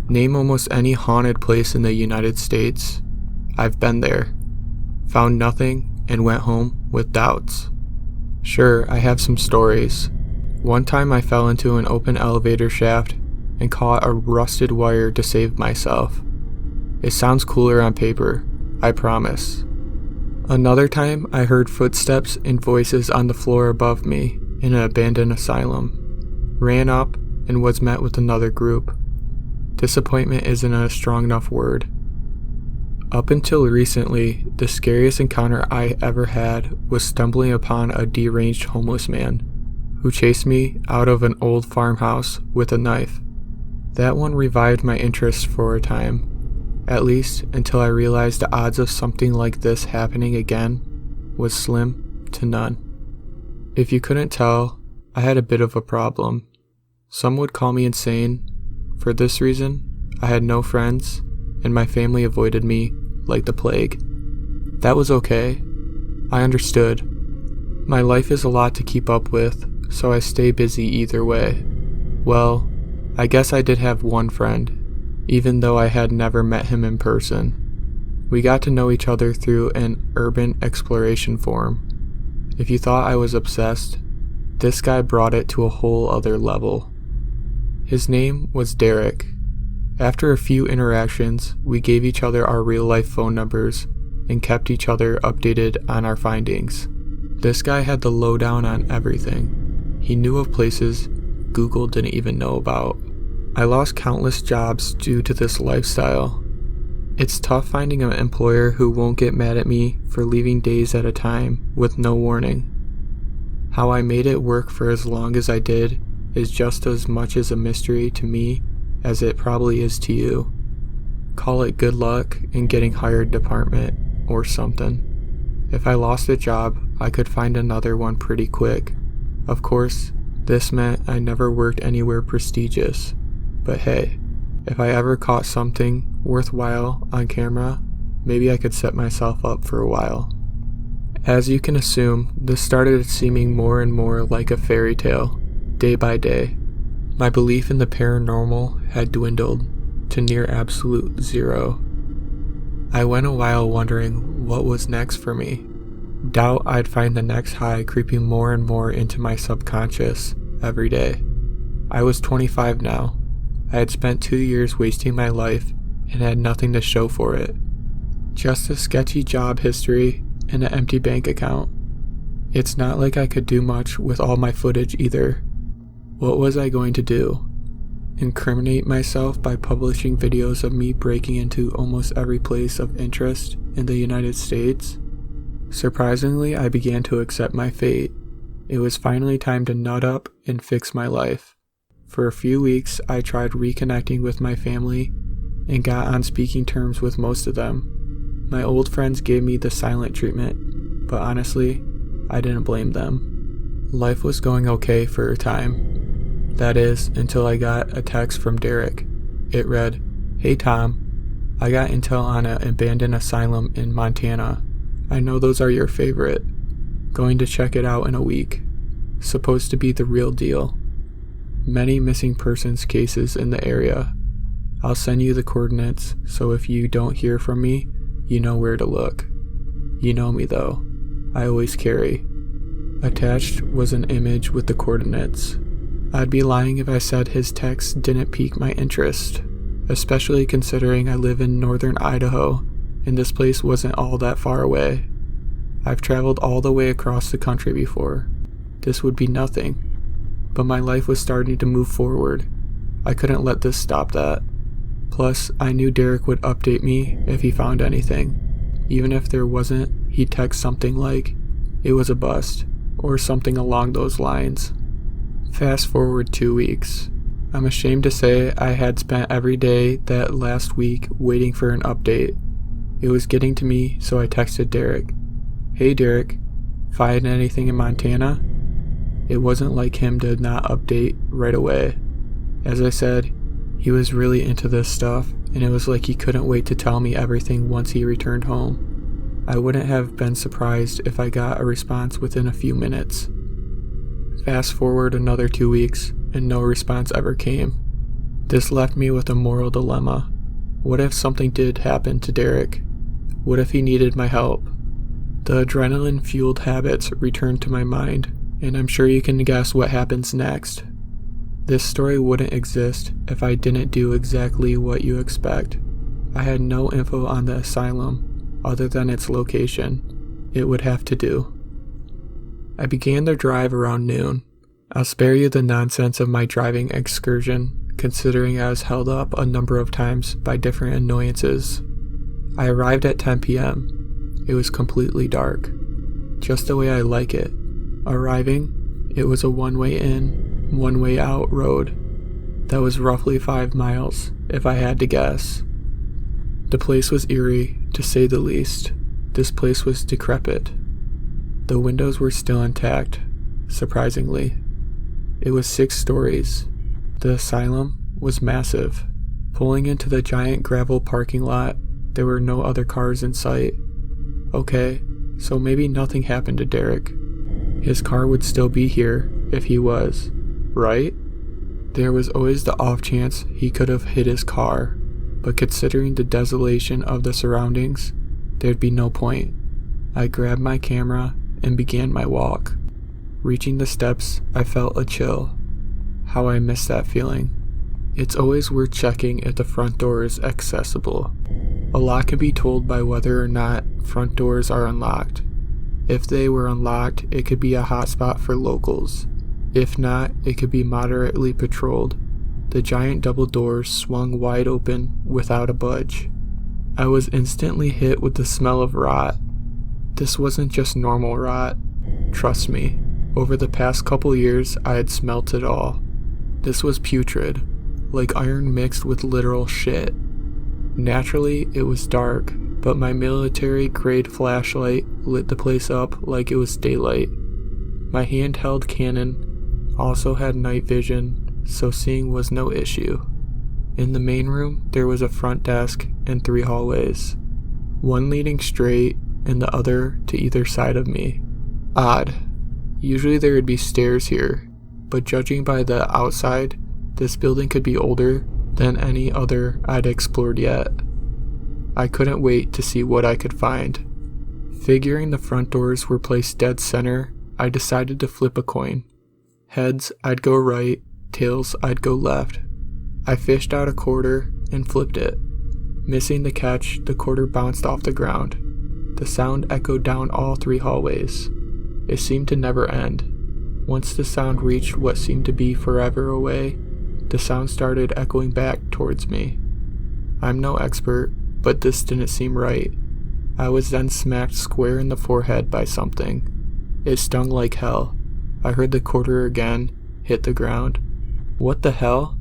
Name almost any haunted place in the United States. I've been there. Found nothing and went home with doubts. Sure, I have some stories. One time I fell into an open elevator shaft and caught a rusted wire to save myself. It sounds cooler on paper, I promise. Another time I heard footsteps and voices on the floor above me in an abandoned asylum. Ran up and was met with another group. Disappointment isn't a strong enough word. Up until recently, the scariest encounter I ever had was stumbling upon a deranged homeless man who chased me out of an old farmhouse with a knife. That one revived my interest for a time, at least until I realized the odds of something like this happening again was slim to none. If you couldn't tell, I had a bit of a problem. Some would call me insane. For this reason, I had no friends, and my family avoided me like the plague. That was okay. I understood. My life is a lot to keep up with, so I stay busy either way. Well, I guess I did have one friend, even though I had never met him in person. We got to know each other through an urban exploration forum. If you thought I was obsessed, this guy brought it to a whole other level. His name was Derek. After a few interactions, we gave each other our real-life phone numbers and kept each other updated on our findings. This guy had the lowdown on everything. He knew of places Google didn't even know about. I lost countless jobs due to this lifestyle. It's tough finding an employer who won't get mad at me for leaving days at a time with no warning. How I made it work for as long as I did is just as much as a mystery to me as it probably is to you. Call it good luck in getting hired department or something. If I lost a job, I could find another one pretty quick. Of course, this meant I never worked anywhere prestigious. But hey, if I ever caught something worthwhile on camera, maybe I could set myself up for a while. As you can assume, this started seeming more and more like a fairy tale, day by day. My belief in the paranormal had dwindled to near absolute zero. I went a while wondering what was next for me. Doubt I'd find the next high creeping more and more into my subconscious every day. I was 25 now. I had spent 2 years wasting my life and had nothing to show for it. Just a sketchy job history and an empty bank account. It's not like I could do much with all my footage either. What was I going to do? Incriminate myself by publishing videos of me breaking into almost every place of interest in the United States? Surprisingly, I began to accept my fate. It was finally time to nut up and fix my life. For a few weeks, I tried reconnecting with my family and got on speaking terms with most of them. My old friends gave me the silent treatment, but honestly, I didn't blame them. Life was going okay for a time. That is, until I got a text from Derek. It read, "Hey Tom, I got intel on an abandoned asylum in Montana. I know those are your favorite. Going to check it out in a week. Supposed to be the real deal. Many missing persons cases in the area. I'll send you the coordinates, so if you don't hear from me, you know where to look. You know me though. I always carry." Attached was an image with the coordinates. I'd be lying if I said his text didn't pique my interest, especially considering I live in northern Idaho, and this place wasn't all that far away. I've traveled all the way across the country before. This would be nothing. But my life was starting to move forward. I couldn't let this stop that. Plus, I knew Derek would update me if he found anything. Even if there wasn't, he'd text something like, "It was a bust," or something along those lines. Fast forward 2 weeks. I'm ashamed to say I had spent every day that last week waiting for an update. It was getting to me, so I texted Derek. "Hey Derek, find anything in Montana?" It wasn't like him to not update right away. As I said, he was really into this stuff, and it was like he couldn't wait to tell me everything once he returned home. I wouldn't have been surprised if I got a response within a few minutes. Fast forward another 2 weeks, and no response ever came. This left me with a moral dilemma. What if something did happen to Derek? What if he needed my help? The adrenaline-fueled habits returned to my mind, and I'm sure you can guess what happens next. This story wouldn't exist if I didn't do exactly what you expect. I had no info on the asylum other than its location. It would have to do. I began the drive around noon. I'll spare you the nonsense of my driving excursion, considering I was held up a number of times by different annoyances. I arrived at 10 p.m. It was completely dark, just the way I like it. Arriving, it was a one-way in, one-way out road. That was roughly 5 miles, if I had to guess. The place was eerie, to say the least. This place was decrepit. The windows were still intact, surprisingly. It was 6 stories. The asylum was massive. Pulling into the giant gravel parking lot, there were no other cars in sight. Okay, so maybe nothing happened to Derek. His car would still be here if he was, right? There was always the off chance he could have hit his car, but considering the desolation of the surroundings, there'd be no point. I grabbed my camera and began my walk. Reaching the steps, I felt a chill. How I miss that feeling. It's always worth checking if the front door is accessible. A lot can be told by whether or not front doors are unlocked. If they were unlocked, it could be a hotspot for locals. If not, it could be moderately patrolled. The giant double doors swung wide open without a budge. I was instantly hit with the smell of rot. This wasn't just normal rot. Trust me, over the past couple years I had smelt it all. This was putrid, like iron mixed with literal shit. Naturally, it was dark, but my military-grade flashlight lit the place up like it was daylight. My handheld Canon also had night vision, so seeing was no issue. In the main room, there was a front desk and 3 hallways, one leading straight and the other to either side of me. Odd. Usually there would be stairs here, but judging by the outside, this building could be older than any other I'd explored yet. I couldn't wait to see what I could find. Figuring the front doors were placed dead center, I decided to flip a coin. Heads, I'd go right, tails, I'd go left. I fished out a quarter and flipped it. Missing the catch, the quarter bounced off the ground. The sound echoed down all 3 hallways. It seemed to never end. Once the sound reached what seemed to be forever away, the sound started echoing back towards me. I'm no expert, but this didn't seem right. I was then smacked square in the forehead by something. It stung like hell. I heard the quarter again hit the ground. What the hell?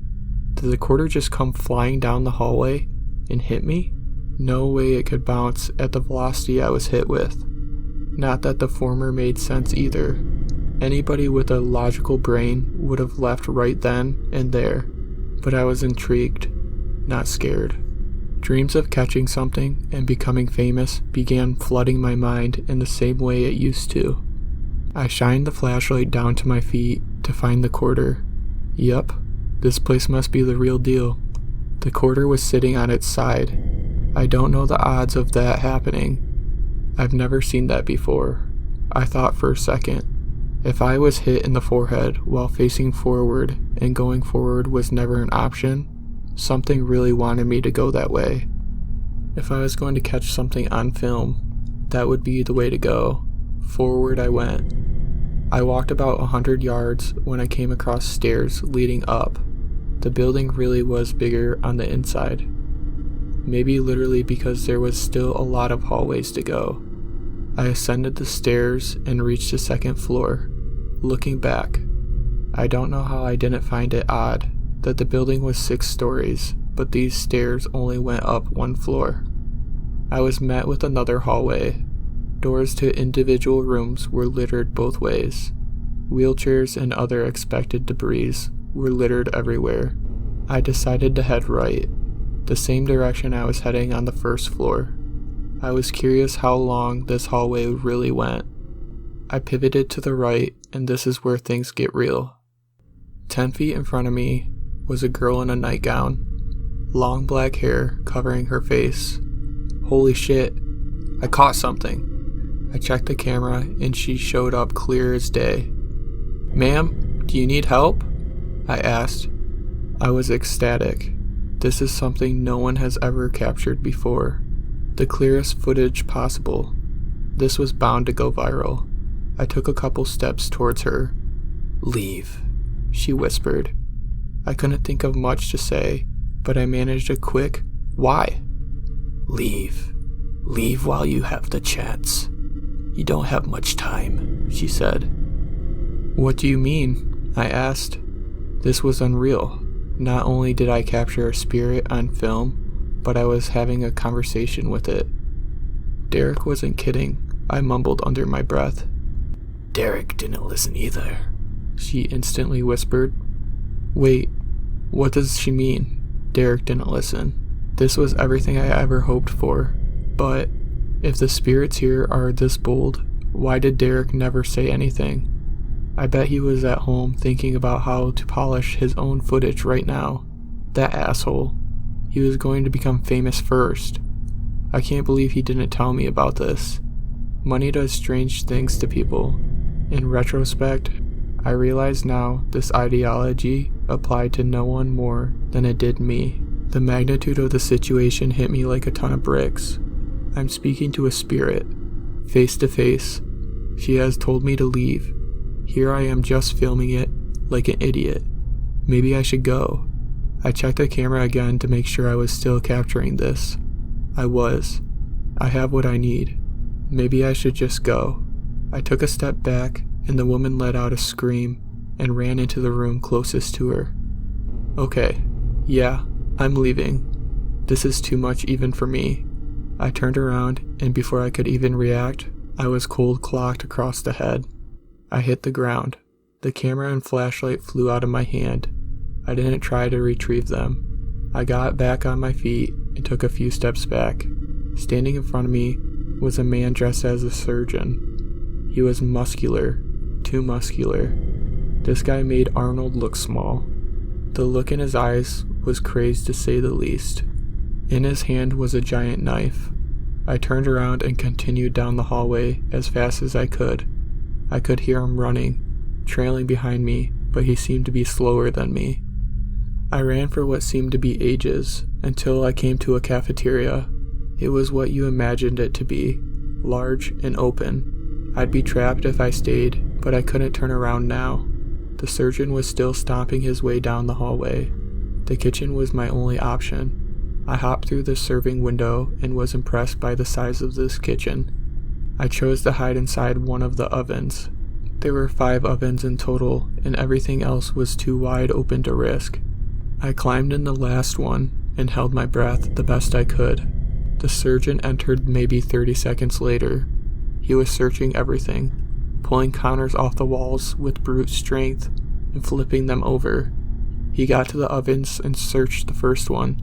Did the quarter just come flying down the hallway and hit me? No way it could bounce at the velocity I was hit with. Not that the former made sense either. Anybody with a logical brain would have left right then and there, but I was intrigued, not scared. Dreams of catching something and becoming famous began flooding my mind in the same way it used to. I shined the flashlight down to my feet to find the quarter. Yup, this place must be the real deal. The quarter was sitting on its side. I don't know the odds of that happening. I've never seen that before. I thought for a second. If I was hit in the forehead while facing forward and going forward was never an option, something really wanted me to go that way. If I was going to catch something on film, that would be the way to go. Forward I went. I walked about 100 yards when I came across stairs leading up. The building really was bigger on the inside. Maybe literally because there was still a lot of hallways to go. I ascended the stairs and reached the 2nd floor. Looking back, I don't know how I didn't find it odd that the building was 6 stories, but these stairs only went up 1 floor. I was met with another hallway. Doors to individual rooms were littered both ways. Wheelchairs and other expected debris were littered everywhere. I decided to head right, the same direction I was heading on the 1st floor. I was curious how long this hallway really went. I pivoted to the right, and this is where things get real. 10 feet in front of me was a girl in a nightgown, long black hair covering her face. Holy shit, I caught something. I checked the camera and she showed up clear as day. "Ma'am, do you need help?" I asked. I was ecstatic. This is something no one has ever captured before. The clearest footage possible. This was bound to go viral. I took a couple steps towards her. "Leave," she whispered. I couldn't think of much to say, but I managed a quick, "Why?" "Leave. Leave while you have the chance. You don't have much time," she said. "What do you mean?" I asked. This was unreal. Not only did I capture a spirit on film, but I was having a conversation with it. Derek wasn't kidding, I mumbled under my breath. "Derek didn't listen either," she instantly whispered. Wait, what does she mean? Derek didn't listen. This was everything I ever hoped for. But if the spirits here are this bold, why did Derek never say anything? I bet he was at home thinking about how to polish his own footage right now. That asshole. He was going to become famous first. I can't believe he didn't tell me about this. Money does strange things to people. In retrospect, I realize now this ideology applied to no one more than it did me. The magnitude of the situation hit me like a ton of bricks. I'm speaking to a spirit, face to face. She has told me to leave. Here I am just filming it like an idiot. Maybe I should go. I checked the camera again to make sure I was still capturing this. I was. I have what I need. Maybe I should just go. I took a step back and the woman let out a scream and ran into the room closest to her. Okay, yeah, I'm leaving. This is too much even for me. I turned around and before I could even react, I was cold clocked across the head. I hit the ground. The camera and flashlight flew out of my hand. I didn't try to retrieve them. I got back on my feet and took a few steps back. Standing in front of me was a man dressed as a surgeon. He was muscular, too muscular. This guy made Arnold look small. The look in his eyes was crazed to say the least. In his hand was a giant knife. I turned around and continued down the hallway as fast as I could. I could hear him running, trailing behind me, but he seemed to be slower than me. I ran for what seemed to be ages, until I came to a cafeteria. It was what you imagined it to be, large and open. I'd be trapped if I stayed, but I couldn't turn around now. The surgeon was still stomping his way down the hallway. The kitchen was my only option. I hopped through the serving window and was impressed by the size of this kitchen. I chose to hide inside one of the ovens. There were 5 ovens in total, and everything else was too wide open to risk. I climbed in the last one and held my breath the best I could. The surgeon entered maybe 30 seconds later. He was searching everything, pulling counters off the walls with brute strength and flipping them over. He got to the ovens and searched the first one,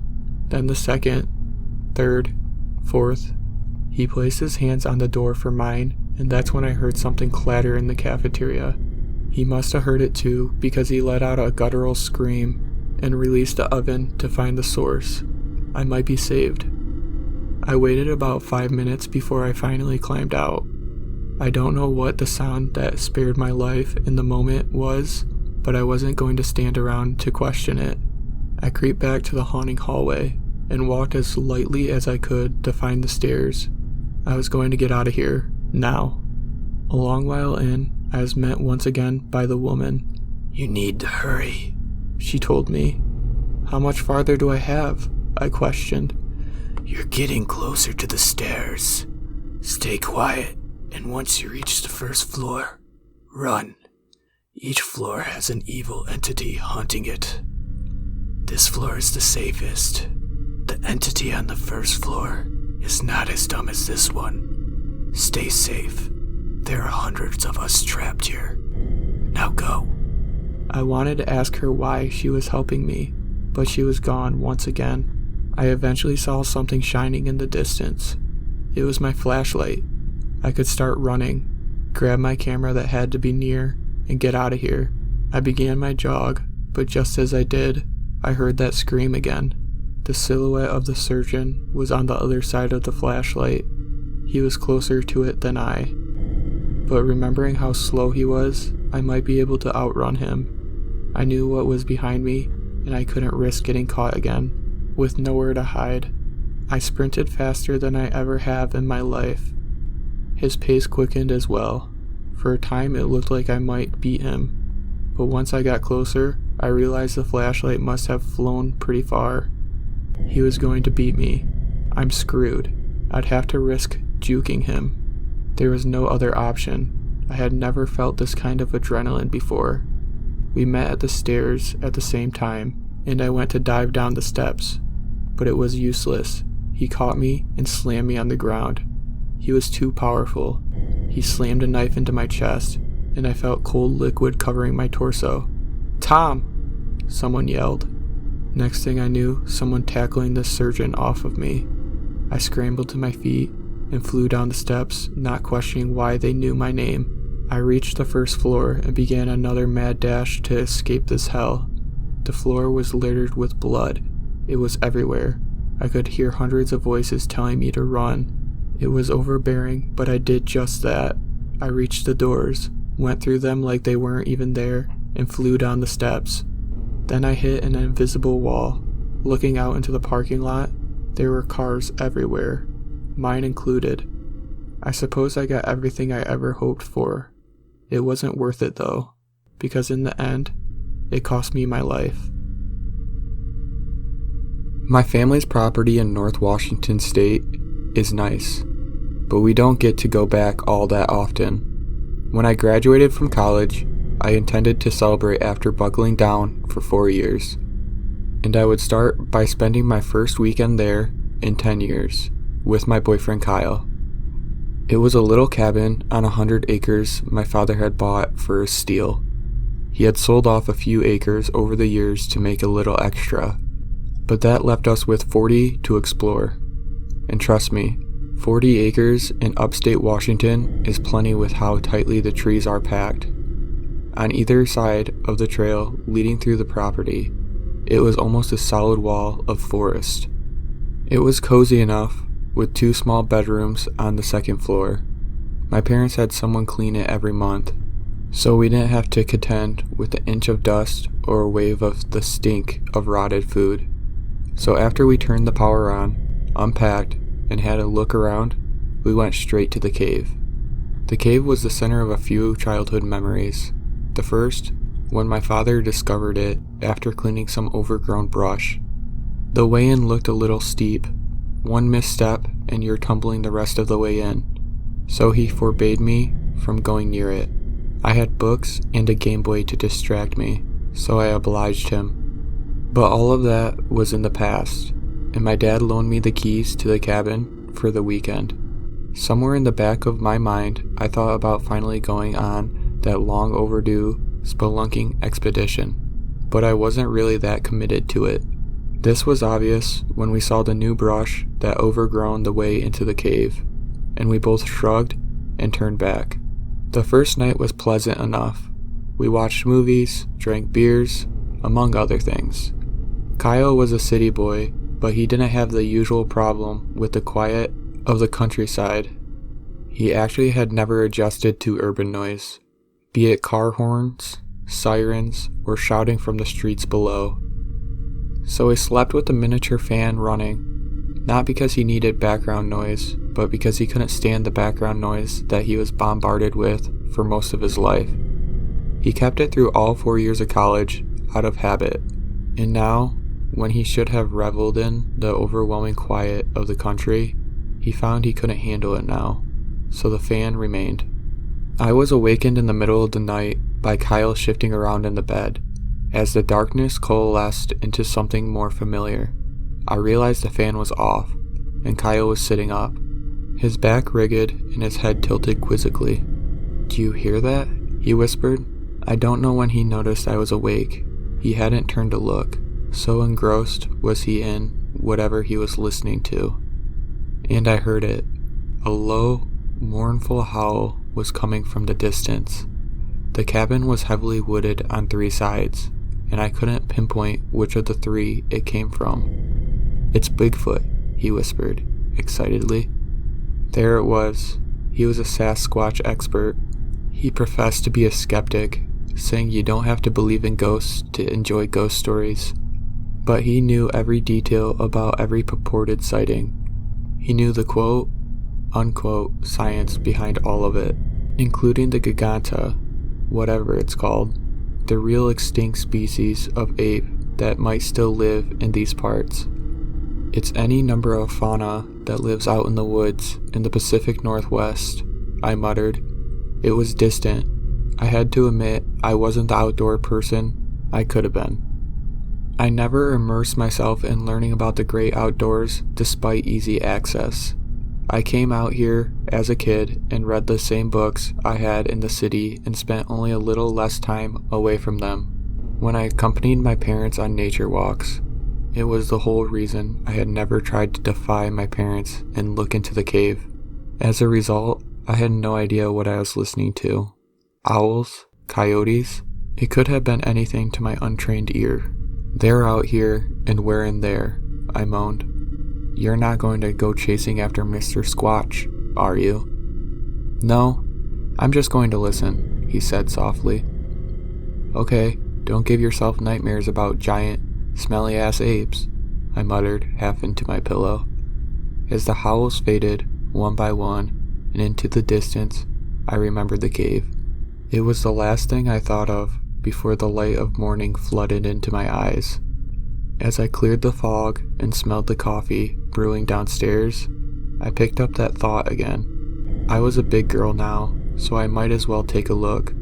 then the second, third, fourth. He placed his hands on the door for mine, and that's when I heard something clatter in the cafeteria. He must have heard it too, because he let out a guttural scream and released the oven to find the source. I might be saved. I waited about 5 minutes before I finally climbed out. I don't know what the sound that spared my life in the moment was, but I wasn't going to stand around to question it. I creeped back to the haunting hallway and walked as lightly as I could to find the stairs. I was going to get out of here, now. A long while in, I was met once again by the woman. "You need to hurry," she told me. "How much farther do I have?" I questioned. "You're getting closer to the stairs. Stay quiet, and once you reach the first floor, run. Each floor has an evil entity haunting it. This floor is the safest. The entity on the first floor is not as dumb as this one. Stay safe. There are hundreds of us trapped here. Now go." I wanted to ask her why she was helping me, but she was gone once again. I eventually saw something shining in the distance. It was my flashlight. I could start running, grab my camera that had to be near, and get out of here. I began my jog, but just as I did, I heard that scream again. The silhouette of the surgeon was on the other side of the flashlight. He was closer to it than I. but remembering how slow he was, I might be able to outrun him. I knew what was behind me, and I couldn't risk getting caught again, with nowhere to hide. I sprinted faster than I ever have in my life. His pace quickened as well. For a time it looked like I might beat him, but once I got closer, I realized the flashlight must have flown pretty far. He was going to beat me. I'm screwed. I'd have to risk juking him. There was no other option. I had never felt this kind of adrenaline before. We met at the stairs at the same time, and I went to dive down the steps, but it was useless. He caught me and slammed me on the ground. He was too powerful. He slammed a knife into my chest, and I felt cold liquid covering my torso. "Tom!" someone yelled. Next thing I knew, someone tackling the surgeon off of me. I scrambled to my feet and flew down the steps, not questioning why they knew my name. I reached the first floor and began another mad dash to escape this hell. The floor was littered with blood. It was everywhere. I could hear hundreds of voices telling me to run. It was overbearing, but I did just that. I reached the doors, went through them like they weren't even there, and flew down the steps. Then I hit an invisible wall. Looking out into the parking lot, there were cars everywhere, mine included. I suppose I got everything I ever hoped for. It wasn't worth it though, because in the end, it cost me my life. My family's property in North Washington State is nice, but we don't get to go back all that often. When I graduated from college, I intended to celebrate after buckling down for 4 years, and I would start by spending my first weekend there in 10 years with my boyfriend Kyle. It was a little cabin on 100 acres my father had bought for a steal. He had sold off a few acres over the years to make a little extra, but that left us with 40 to explore. And trust me, 40 acres in upstate Washington is plenty with how tightly the trees are packed. On either side of the trail leading through the property, it was almost a solid wall of forest. It was cozy enough, with 2 small bedrooms on the second floor. My parents had someone clean it every month, so we didn't have to contend with an inch of dust or a wave of the stink of rotted food. So after we turned the power on, unpacked, and had a look around, we went straight to the cave. The cave was the center of a few childhood memories. The first, when my father discovered it after cleaning some overgrown brush. The way in looked a little steep. One misstep and you're tumbling the rest of the way in, so he forbade me from going near it. I had books and a Game Boy to distract me, so I obliged him. But all of that was in the past, and my dad loaned me the keys to the cabin for the weekend. Somewhere in the back of my mind, I thought about finally going on that long overdue spelunking expedition, but I wasn't really that committed to it. This was obvious when we saw the new brush that overgrown the way into the cave, and we both shrugged and turned back. The first night was pleasant enough. We watched movies, drank beers, among other things. Kyle was a city boy, but he didn't have the usual problem with the quiet of the countryside. He actually had never adjusted to urban noise, be it car horns, sirens, or shouting from the streets below. So he slept with the miniature fan running, not because he needed background noise, but because he couldn't stand the background noise that he was bombarded with for most of his life. He kept it through all 4 years of college, out of habit, and now, when he should have reveled in the overwhelming quiet of the country, he found he couldn't handle it now, so the fan remained. I was awakened in the middle of the night by Kyle shifting around in the bed. As the darkness coalesced into something more familiar, I realized the fan was off, and Kyle was sitting up, his back rigged and his head tilted quizzically. "Do you hear that?" he whispered. I don't know when he noticed I was awake. He hadn't turned to look, so engrossed was he in whatever he was listening to. And I heard it. A low, mournful howl was coming from the distance. The cabin was heavily wooded on 3 sides, and I couldn't pinpoint which of the 3 it came from. "It's Bigfoot," he whispered, excitedly. There it was. He was a Sasquatch expert, He professed to be a skeptic, saying you don't have to believe in ghosts to enjoy ghost stories. But he knew every detail about every purported sighting. He knew the quote, unquote, science behind all of it, including the giganta, whatever it's called, the real extinct species of ape that might still live in these parts. It's any number of fauna that lives out in the woods in the Pacific Northwest, I muttered. It was distant. I had to admit I wasn't the outdoor person I could have been. I never immersed myself in learning about the great outdoors despite easy access. I came out here as a kid and read the same books I had in the city and spent only a little less time away from them. When I accompanied my parents on nature walks, it was the whole reason I had never tried to defy my parents and look into the cave. As a result, I had no idea what I was listening to. Owls? Coyotes? It could have been anything to my untrained ear. They're out here and we're in there, I moaned. You're not going to go chasing after Mr. Squatch, are you? No, I'm just going to listen, he said softly. Okay, don't give yourself nightmares about giant, smelly-ass apes, I muttered half into my pillow. As the howls faded, one by one, and into the distance, I remembered the cave. It was the last thing I thought of before the light of morning flooded into my eyes. As I cleared the fog and smelled the coffee brewing downstairs, I picked up that thought again. I was a big girl now, so I might as well take a look.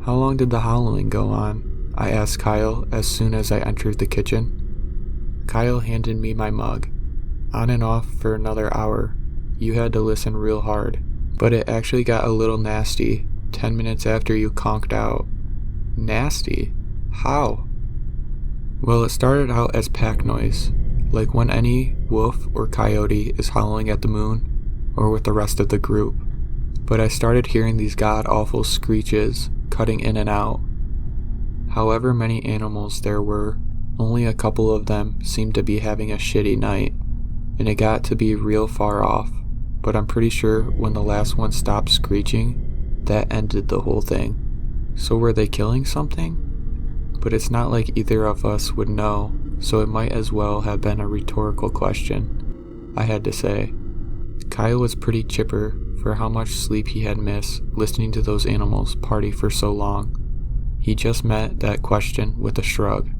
How long did the howling go on? I asked Kyle as soon as I entered the kitchen. Kyle handed me my mug. On and off for another hour. You had to listen real hard. But it actually got a little nasty 10 minutes after you conked out. Nasty? How? Well, it started out as pack noise, like when any wolf or coyote is howling at the moon, or with the rest of the group. But I started hearing these god-awful screeches, cutting in and out. However many animals there were, only a couple of them seemed to be having a shitty night, and it got to be real far off, but I'm pretty sure when the last one stopped screeching, that ended the whole thing. So were they killing something? But it's not like either of us would know, so it might as well have been a rhetorical question, I had to say. Kyle was pretty chipper for how much sleep he had missed listening to those animals party for so long. He just met that question with a shrug,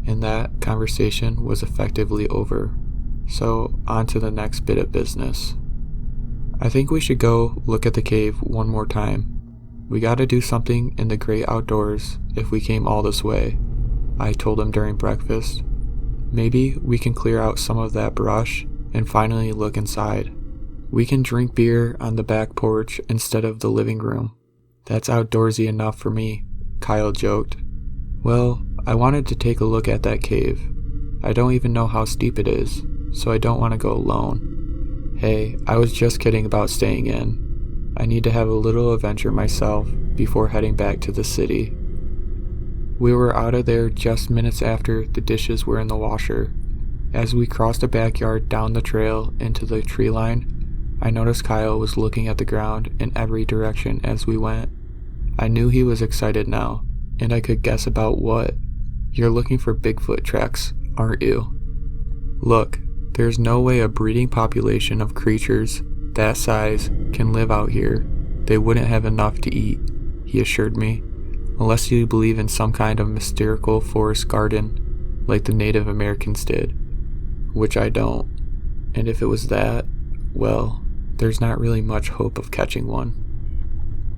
and that conversation was effectively over. So on to the next bit of business. I think we should go look at the cave one more time. We gotta do something in the great outdoors if we came all this way, I told him during breakfast. Maybe we can clear out some of that brush and finally look inside. We can drink beer on the back porch instead of the living room. That's outdoorsy enough for me, Kyle joked. Well, I wanted to take a look at that cave. I don't even know how steep it is, so I don't want to go alone. Hey, I was just kidding about staying in. I need to have a little adventure myself before heading back to the city. We were out of there just minutes after the dishes were in the washer. As we crossed the backyard down the trail into the tree line, I noticed Kyle was looking at the ground in every direction as we went. I knew he was excited now, and I could guess about what. You're looking for Bigfoot tracks, aren't you? Look, there's no way a breeding population of creatures that size can live out here. They wouldn't have enough to eat, he assured me, unless you believe in some kind of mystical forest garden like the Native Americans did, which I don't. And if it was that, well, there's not really much hope of catching one.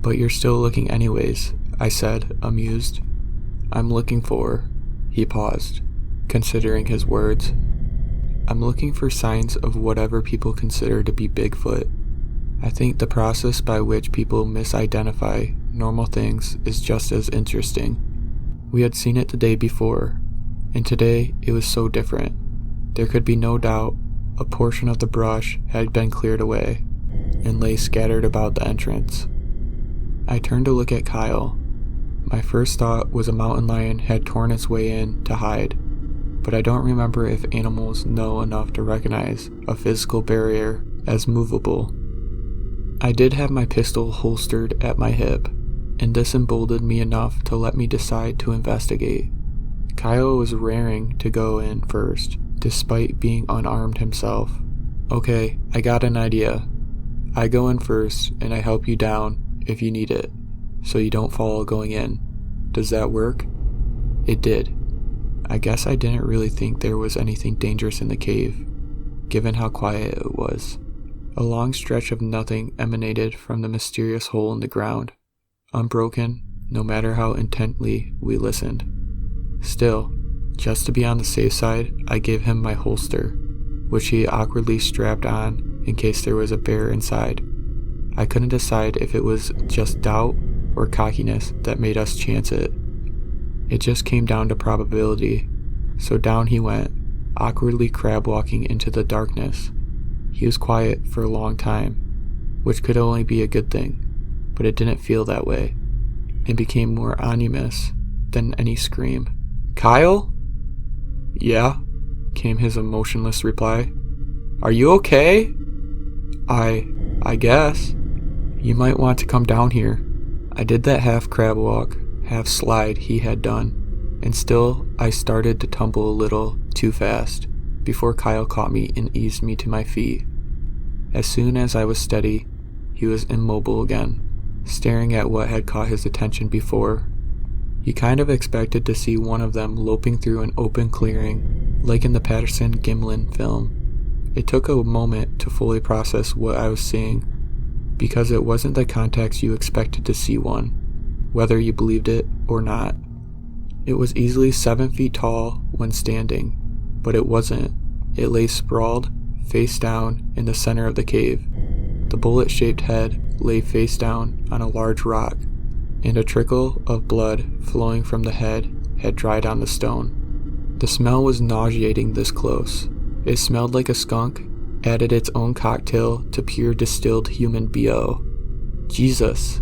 But you're still looking anyways, I said, amused. I'm looking for... He paused, considering his words. I'm looking for signs of whatever people consider to be Bigfoot. I think the process by which people misidentify normal things is just as interesting. We had seen it the day before, and today it was so different. There could be no doubt a portion of the brush had been cleared away and lay scattered about the entrance. I turned to look at Kyle. My first thought was a mountain lion had torn its way in to hide, but I don't remember if animals know enough to recognize a physical barrier as movable. I did have my pistol holstered at my hip, and this emboldened me enough to let me decide to investigate. Kyle was raring to go in first, despite being unarmed himself. Okay, I got an idea. I go in first and I help you down if you need it, so you don't fall going in. Does that work? It did. I guess I didn't really think there was anything dangerous in the cave, given how quiet it was. A long stretch of nothing emanated from the mysterious hole in the ground, unbroken no matter how intently we listened. Still, just to be on the safe side, I gave him my holster, which he awkwardly strapped on in case there was a bear inside. I couldn't decide if it was just doubt or cockiness that made us chance it. It just came down to probability, so down he went, awkwardly crab walking into the darkness. He was quiet for a long time, which could only be a good thing, but it didn't feel that way. It became more ominous than any scream. "Kyle?" "Yeah," came his emotionless reply. "Are you okay?" I guess. You might want to come down here." I did that half crab walk, half slide he had done, and still I started to tumble a little too fast before Kyle caught me and eased me to my feet. As soon as I was steady, he was immobile again, staring at what had caught his attention before. You kind of expected to see one of them loping through an open clearing, like in the Patterson-Gimlin film. It took a moment to fully process what I was seeing, because it wasn't the context you expected to see one, whether you believed it or not. It was easily 7 feet tall when standing, but it wasn't. It lay sprawled, face down, in the center of the cave. The bullet-shaped head lay face down on a large rock, and a trickle of blood flowing from the head had dried on the stone. The smell was nauseating this close. It smelled like a skunk added its own cocktail to pure distilled human BO. Jesus,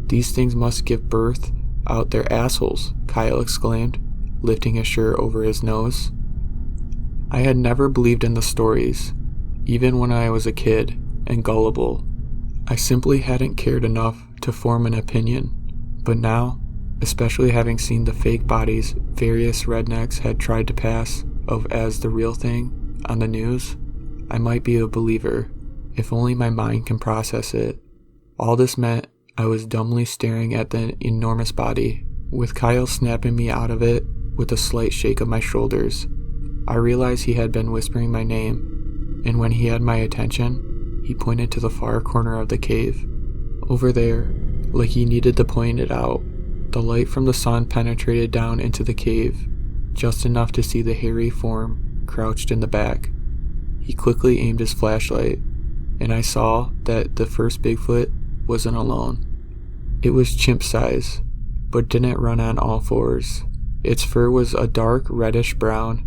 these things must give birth out their assholes, Kyle exclaimed, lifting his shirt over his nose. I had never believed in the stories, even when I was a kid and gullible. I simply hadn't cared enough to form an opinion, but now, especially having seen the fake bodies various rednecks had tried to pass off as the real thing on the news, I might be a believer, if only my mind can process it. All this meant I was dumbly staring at the enormous body, with Kyle snapping me out of it with a slight shake of my shoulders. I realized he had been whispering my name, and when he had my attention, he pointed to the far corner of the cave. Over there, like he needed to point it out, the light from the sun penetrated down into the cave, just enough to see the hairy form crouched in the back. He quickly aimed his flashlight, and I saw that the first Bigfoot wasn't alone. It was chimp size, but didn't run on all fours. Its fur was a dark reddish brown,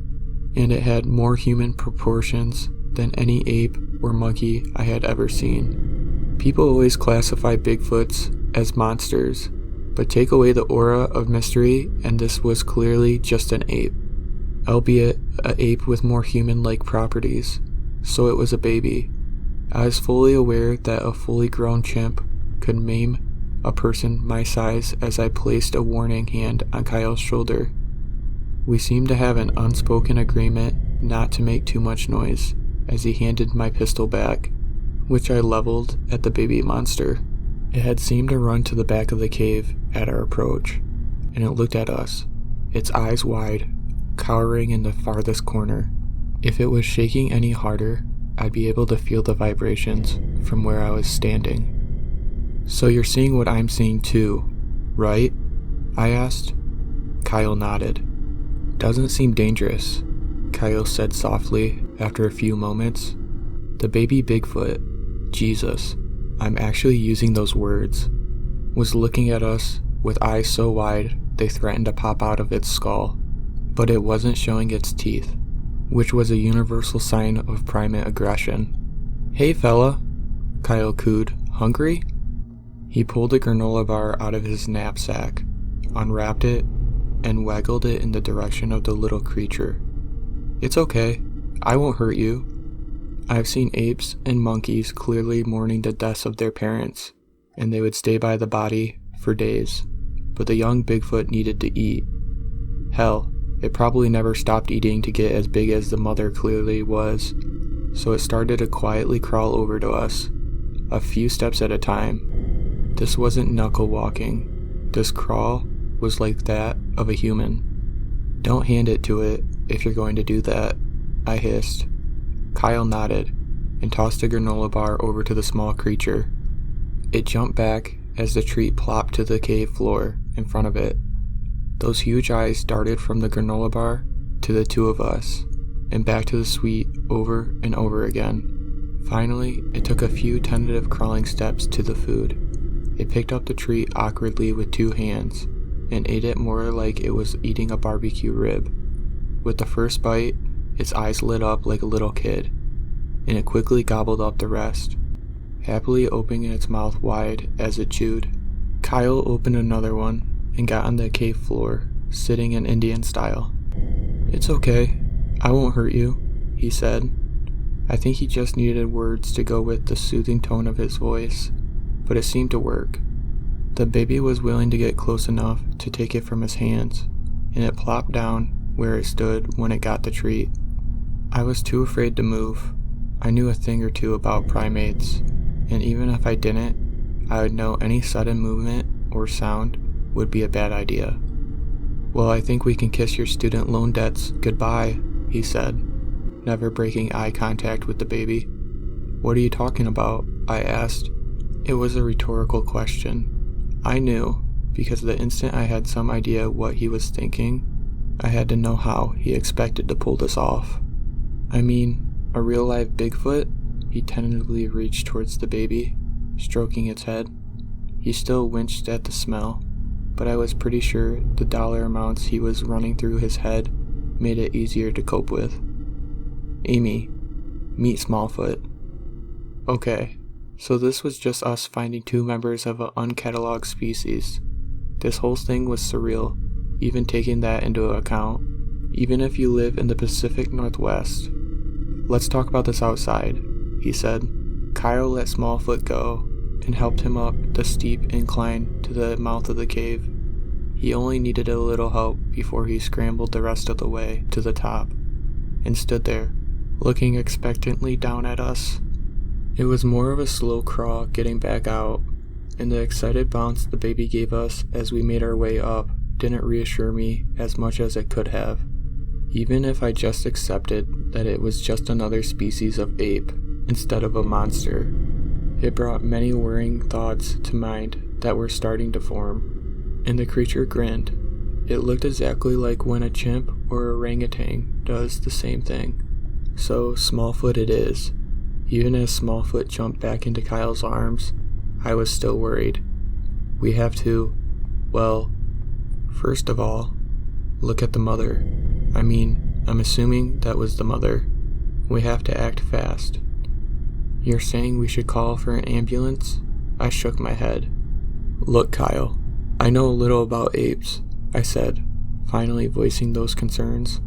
and it had more human proportions than any ape or monkey I had ever seen. People always classify Bigfoots as monsters, but take away the aura of mystery and this was clearly just an ape, albeit an ape with more human-like properties, so it was a baby. I was fully aware that a fully grown chimp could maim a person my size as I placed a warning hand on Kyle's shoulder. We seemed to have an unspoken agreement not to make too much noise as he handed my pistol back, which I leveled at the baby monster. It had seemed to run to the back of the cave at our approach, and it looked at us, its eyes wide, cowering in the farthest corner. If it was shaking any harder, I'd be able to feel the vibrations from where I was standing. "So you're seeing what I'm seeing too, right?" I asked. Kyle nodded. "Doesn't seem dangerous," Kyle said softly after a few moments. "The baby Bigfoot, Jesus, I'm actually using those words, was looking at us with eyes so wide they threatened to pop out of its skull, but it wasn't showing its teeth, which was a universal sign of primate aggression. Hey fella," Kyle cooed, "hungry?" He pulled a granola bar out of his knapsack, unwrapped it, and waggled it in the direction of the little creature. "It's okay, I won't hurt you." I've seen apes and monkeys clearly mourning the deaths of their parents, and they would stay by the body for days, but the young Bigfoot needed to eat. Hell, it probably never stopped eating to get as big as the mother clearly was, so it started to quietly crawl over to us, a few steps at a time. This wasn't knuckle walking. This crawl was like that of a human. "Don't hand it to it if you're going to do that," I hissed. Kyle nodded and tossed a granola bar over to the small creature. It jumped back as the treat plopped to the cave floor in front of it. Those huge eyes darted from the granola bar to the two of us, and back to the sweet over and over again. Finally, it took a few tentative crawling steps to the food. It picked up the treat awkwardly with two hands, and ate it more like it was eating a barbecue rib. With the first bite, its eyes lit up like a little kid, and it quickly gobbled up the rest, happily opening its mouth wide as it chewed. Kyle opened another one and got on the cave floor, sitting in Indian style. "It's okay, I won't hurt you," he said. I think he just needed words to go with the soothing tone of his voice, but it seemed to work. The baby was willing to get close enough to take it from his hands, and it plopped down where it stood when it got the treat. I was too afraid to move. I knew a thing or two about primates, and even if I didn't, I would know any sudden movement or sound would be a bad idea. "Well, I think we can kiss your student loan debts goodbye," he said, never breaking eye contact with the baby. "What are you talking about?" I asked. It was a rhetorical question. I knew, because the instant I had some idea what he was thinking, I had to know how he expected to pull this off. "I mean, a real live Bigfoot?" He tentatively reached towards the baby, stroking its head. He still winced at the smell, but I was pretty sure the dollar amounts he was running through his head made it easier to cope with. "Amy, meet Smallfoot." Okay, so this was just us finding two members of an uncatalogued species. This whole thing was surreal, even taking that into account, even if you live in the Pacific Northwest. "Let's talk about this outside," he said. Kyle let Smallfoot go and helped him up the steep incline to the mouth of the cave. He only needed a little help before he scrambled the rest of the way to the top and stood there, looking expectantly down at us. It was more of a slow crawl getting back out, and the excited bounce the baby gave us as we made our way up didn't reassure me as much as it could have, even if I just accepted that it was just another species of ape instead of a monster. It brought many worrying thoughts to mind that were starting to form, and the creature grinned. It looked exactly like when a chimp or orangutan does the same thing. So Smallfoot it is. Even as Smallfoot jumped back into Kyle's arms, I was still worried. We have to, well, first of all, look at the mother. I'm assuming that was the mother. We have to act fast. "You're saying we should call for an ambulance?" I shook my head. "Look, Kyle, I know a little about apes," I said, finally voicing those concerns.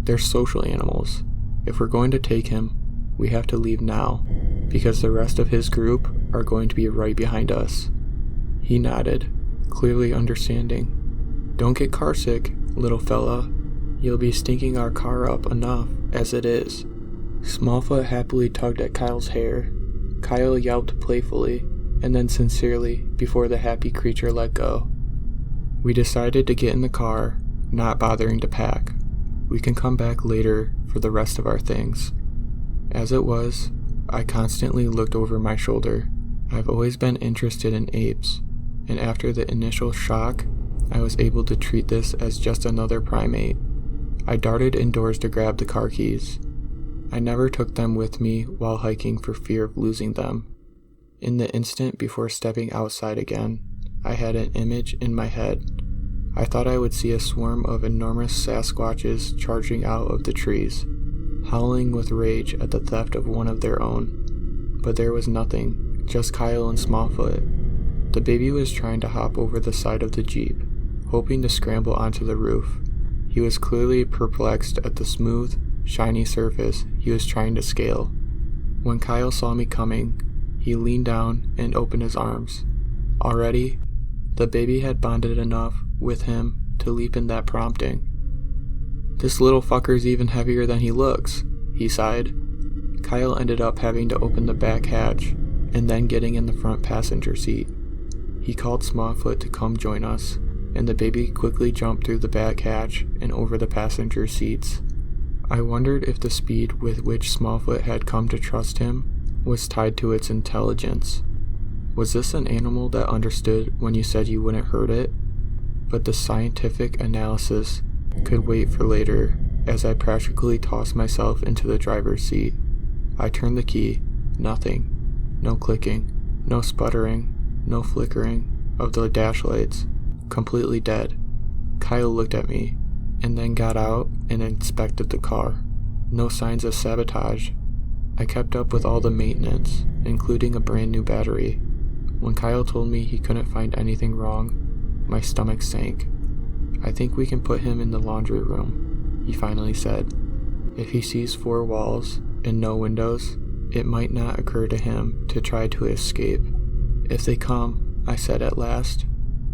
"They're social animals. If we're going to take him, we have to leave now, because the rest of his group are going to be right behind us." He nodded, clearly understanding. "Don't get carsick, little fella. You'll be stinking our car up enough as it is." Smallfoot happily tugged at Kyle's hair. Kyle yelped playfully, and then sincerely, before the happy creature let go. We decided to get in the car, not bothering to pack. We can come back later for the rest of our things. As it was, I constantly looked over my shoulder. I've always been interested in apes, and after the initial shock, I was able to treat this as just another primate. I darted indoors to grab the car keys. I never took them with me while hiking for fear of losing them. In the instant before stepping outside again, I had an image in my head. I thought I would see a swarm of enormous Sasquatches charging out of the trees, howling with rage at the theft of one of their own. But there was nothing, just Kyle and Smallfoot. The baby was trying to hop over the side of the Jeep, hoping to scramble onto the roof. He was clearly perplexed at the smooth, shiny surface he was trying to scale. When Kyle saw me coming, he leaned down and opened his arms. Already, The baby had bonded enough with him to leap in that prompting. "This little fucker's even heavier than he looks," he sighed. Kyle ended up having to open the back hatch and then getting in the front passenger seat. He called Smallfoot to come join us, and the baby quickly jumped through the back hatch and over the passenger seats. I wondered if the speed with which Smallfoot had come to trust him was tied to its intelligence. Was this an animal that understood when you said you wouldn't hurt it? But the scientific analysis could wait for later, as I practically tossed myself into the driver's seat. I turned the key. Nothing. No clicking. No sputtering. No flickering of the dash lights. Completely dead. Kyle looked at me, and then got out and inspected the car. No signs of sabotage. I kept up with all the maintenance, including a brand new battery. When Kyle told me he couldn't find anything wrong, my stomach sank. "I think we can put him in the laundry room," he finally said. "If he sees 4 walls and no windows, it might not occur to him to try to escape. If they come," I said at last,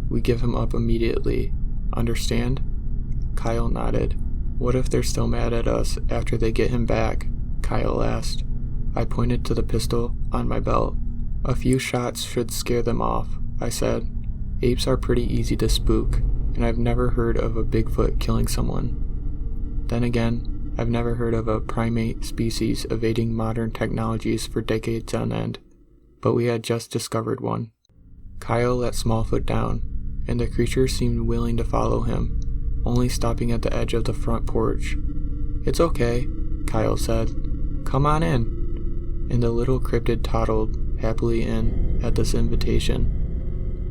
"we give him up immediately. Understand?" Kyle nodded. "What if they're still mad at us after they get him back?" Kyle asked. I pointed to the pistol on my belt. "A few shots should scare them off," I said. "Apes are pretty easy to spook, and I've never heard of a Bigfoot killing someone. Then again, I've never heard of a primate species evading modern technologies for decades on end, but we had just discovered one." Kyle let Smallfoot down, and the creature seemed willing to follow him, only stopping at the edge of the front porch. "It's okay," Kyle said. "Come on in." And the little cryptid toddled happily in at this invitation.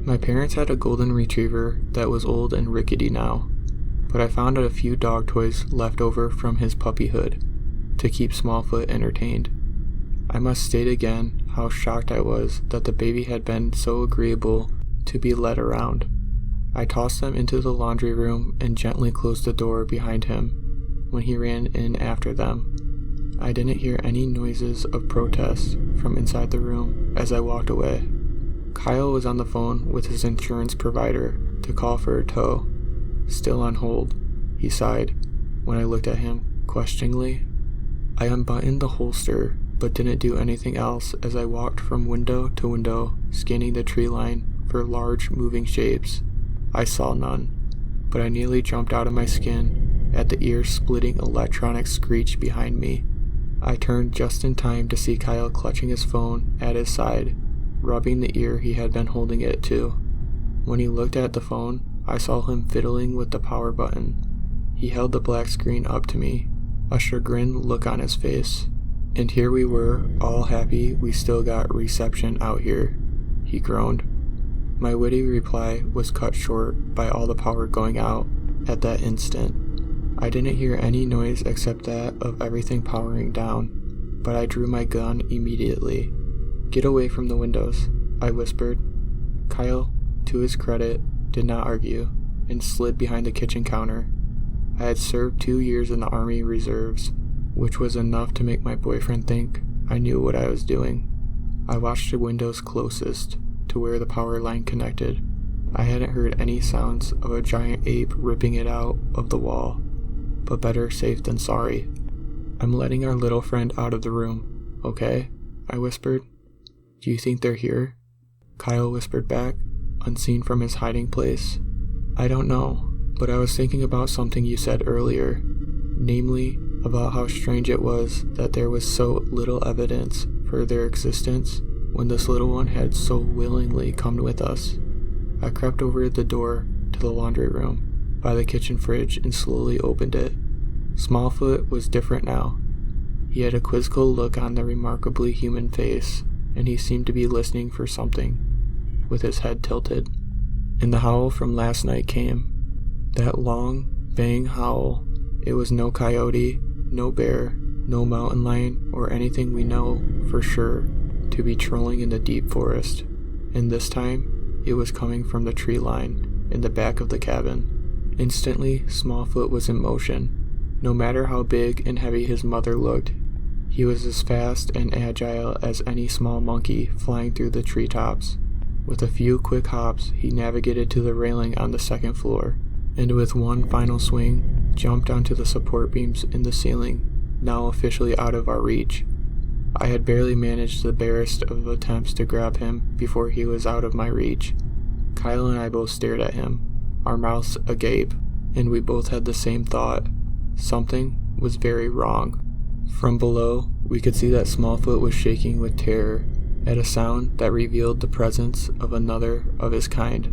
My parents had a golden retriever that was old and rickety now, but I found a few dog toys left over from his puppyhood to keep Smallfoot entertained. I must state again how shocked I was that the baby had been so agreeable to be led around. I tossed them into the laundry room and gently closed the door behind him when he ran in after them. I didn't hear any noises of protest from inside the room as I walked away. Kyle was on the phone with his insurance provider to call for a tow. "Still on hold," he sighed when I looked at him questioningly. I unbuttoned the holster but didn't do anything else as I walked from window to window, scanning the tree line for large moving shapes. I saw none, but I nearly jumped out of my skin at the ear-splitting electronic screech behind me. I turned just in time to see Kyle clutching his phone at his side, rubbing the ear he had been holding it to. When he looked at the phone, I saw him fiddling with the power button. He held the black screen up to me, a chagrined look on his face. "And here we were, all happy we still got reception out here," he groaned. My witty reply was cut short by all the power going out at that instant. I didn't hear any noise except that of everything powering down, but I drew my gun immediately. "Get away from the windows," I whispered. Kyle, to his credit, did not argue, and slid behind the kitchen counter. I had served 2 years in the Army Reserves, which was enough to make my boyfriend think I knew what I was doing. I watched the windows closest to where the power line connected. I hadn't heard any sounds of a giant ape ripping it out of the wall, but better safe than sorry. "I'm letting our little friend out of the room, okay?" I whispered. "Do you think they're here?" Kyle whispered back, unseen from his hiding place. "I don't know, but I was thinking about something you said earlier, namely about how strange it was that there was so little evidence for their existence when this little one had so willingly come with us." I crept over the door to the laundry room by the kitchen fridge and slowly opened it. Smallfoot was different now. He had a quizzical look on the remarkably human face, and he seemed to be listening for something, with his head tilted. And the howl from last night came. That long, bang howl. It was no coyote, no bear, no mountain lion, or anything we know for sure to be trolling in the deep forest. And this time, it was coming from the tree line in the back of the cabin. Instantly, Smallfoot was in motion. No matter how big and heavy his mother looked, he was as fast and agile as any small monkey flying through the treetops. With a few quick hops, he navigated to the railing on the second floor, and with one final swing, jumped onto the support beams in the ceiling, now officially out of our reach. I had barely managed the barest of attempts to grab him before he was out of my reach. Kyle and I both stared at him, our mouths agape, and we both had the same thought. Something was very wrong. From below, we could see that Smallfoot was shaking with terror at a sound that revealed the presence of another of his kind.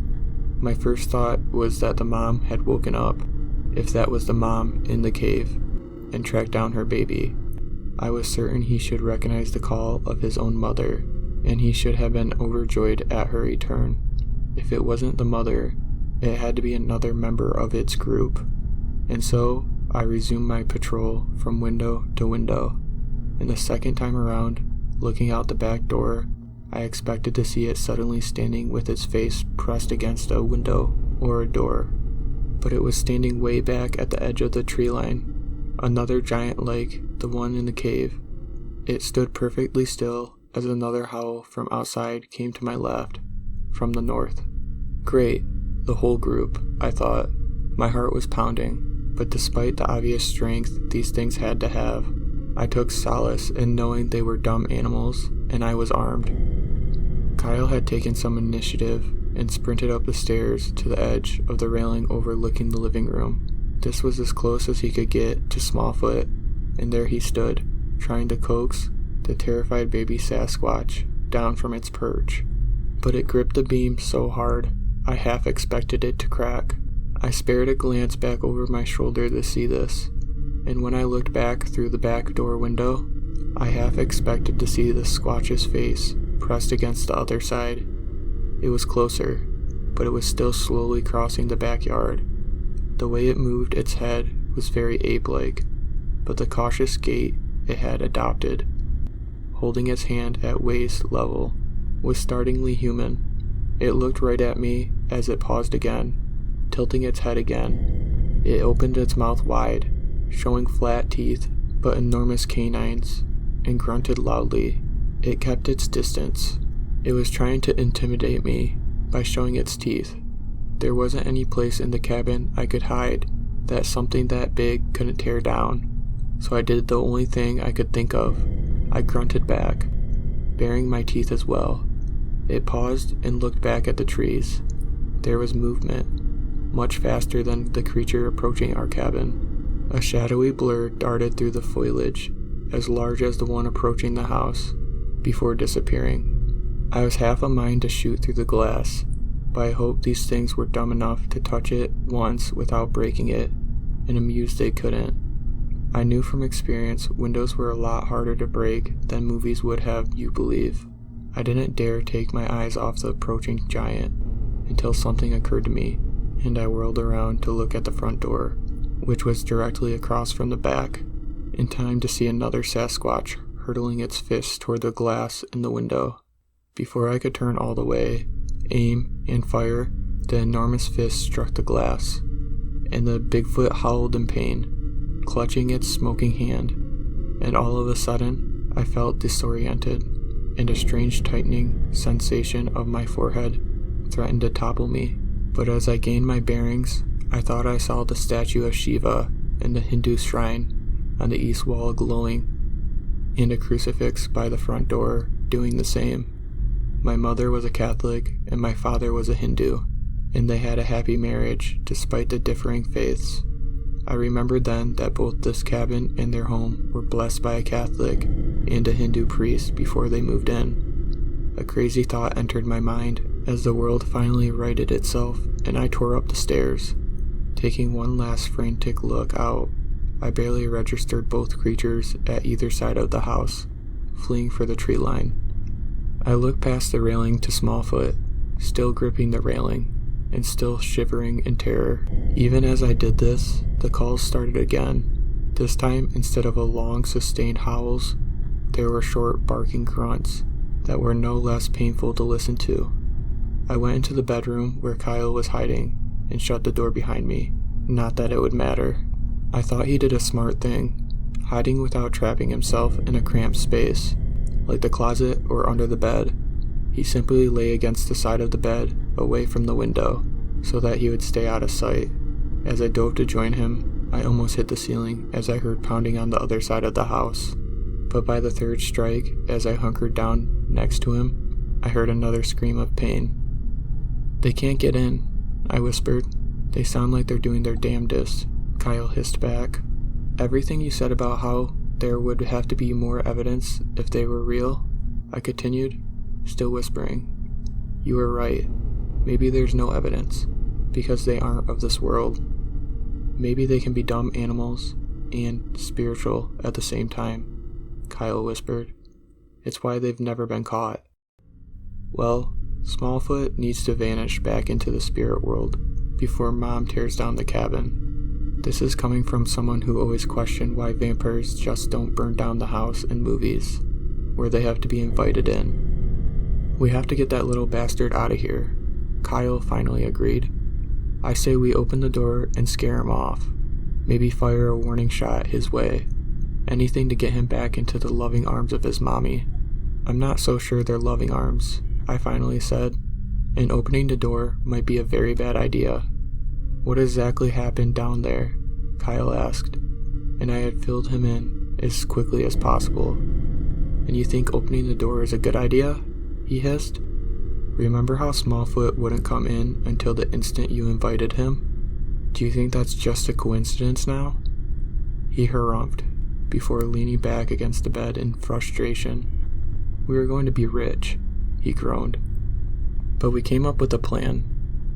My first thought was that the mom had woken up, if that was the mom in the cave, and tracked down her baby. I was certain he should recognize the call of his own mother, and he should have been overjoyed at her return. If it wasn't the mother, it had to be another member of its group. And so, I resumed my patrol from window to window, and the second time around, looking out the back door, I expected to see it suddenly standing with its face pressed against a window or a door. But it was standing way back at the edge of the tree line, another giant like the one in the cave. It stood perfectly still as another howl from outside came to my left, from the north. Great, the whole group, I thought. My heart was pounding. But despite the obvious strength these things had to have, I took solace in knowing they were dumb animals, and I was armed. Kyle had taken some initiative and sprinted up the stairs to the edge of the railing overlooking the living room. This was as close as he could get to Smallfoot, and there he stood, trying to coax the terrified baby Sasquatch down from its perch. But it gripped the beam so hard, I half expected it to crack. I spared a glance back over my shoulder to see this, and when I looked back through the back door window, I half expected to see the Squatch's face pressed against the other side. It was closer, but it was still slowly crossing the backyard. The way it moved its head was very ape-like, but the cautious gait it had adopted, holding its hand at waist level, was startlingly human. It looked right at me as it paused again, tilting its head again. It opened its mouth wide, showing flat teeth but enormous canines, and grunted loudly. It kept its distance. It was trying to intimidate me by showing its teeth. There wasn't any place in the cabin I could hide that something that big couldn't tear down, so I did the only thing I could think of. I grunted back, baring my teeth as well. It paused and looked back at the trees. There was movement, much faster than the creature approaching our cabin. A shadowy blur darted through the foliage, as large as the one approaching the house, before disappearing. I was half a mind to shoot through the glass, but I hoped these things were dumb enough to touch it once without breaking it, and amused they couldn't. I knew from experience windows were a lot harder to break than movies would have you believe. I didn't dare take my eyes off the approaching giant until something occurred to me, and I whirled around to look at the front door, which was directly across from the back, in time to see another Sasquatch hurtling its fists toward the glass in the window. Before I could turn all the way, aim, and fire, the enormous fist struck the glass, and the Bigfoot howled in pain, clutching its smoking hand, and all of a sudden, I felt disoriented, and a strange tightening sensation of my forehead threatened to topple me. But as I gained my bearings, I thought I saw the statue of Shiva in the Hindu shrine on the east wall glowing, and a crucifix by the front door doing the same. My mother was a Catholic and my father was a Hindu, and they had a happy marriage despite the differing faiths. I remembered then that both this cabin and their home were blessed by a Catholic and a Hindu priest before they moved in. A crazy thought entered my mind as the world finally righted itself and I tore up the stairs. Taking one last frantic look out, I barely registered both creatures at either side of the house, fleeing for the tree line. I looked past the railing to Smallfoot, still gripping the railing, and still shivering in terror. Even as I did this, the calls started again. This time, instead of a long, sustained howls, there were short, barking grunts that were no less painful to listen to. I went into the bedroom where Kyle was hiding and shut the door behind me. Not that it would matter. I thought he did a smart thing, hiding without trapping himself in a cramped space, like the closet or under the bed. He simply lay against the side of the bed, away from the window, so that he would stay out of sight. As I dove to join him, I almost hit the ceiling as I heard pounding on the other side of the house. But by the third strike, as I hunkered down next to him, I heard another scream of pain. "They can't get in," I whispered. "They sound like they're doing their damnedest," Kyle hissed back. "Everything you said about how there would have to be more evidence if they were real," I continued, still whispering. "You were right. Maybe there's no evidence, because they aren't of this world. Maybe they can be dumb animals and spiritual at the same time," Kyle whispered. "It's why they've never been caught." Well, Smallfoot needs to vanish back into the spirit world before Mom tears down the cabin. This is coming from someone who always questioned why vampires just don't burn down the house in movies, where they have to be invited in. "We have to get that little bastard out of here," Kyle finally agreed. "I say we open the door and scare him off. Maybe fire a warning shot his way. Anything to get him back into the loving arms of his mommy." "I'm not so sure they're loving arms," I finally said, "and opening the door might be a very bad idea." "What exactly happened down there?" Kyle asked, and I had filled him in as quickly as possible. "And you think opening the door is a good idea?" he hissed. "Remember how Smallfoot wouldn't come in until the instant you invited him? Do you think that's just a coincidence now?" He harumphed, before leaning back against the bed in frustration. "We were going to be rich," he groaned. "But we came up with a plan.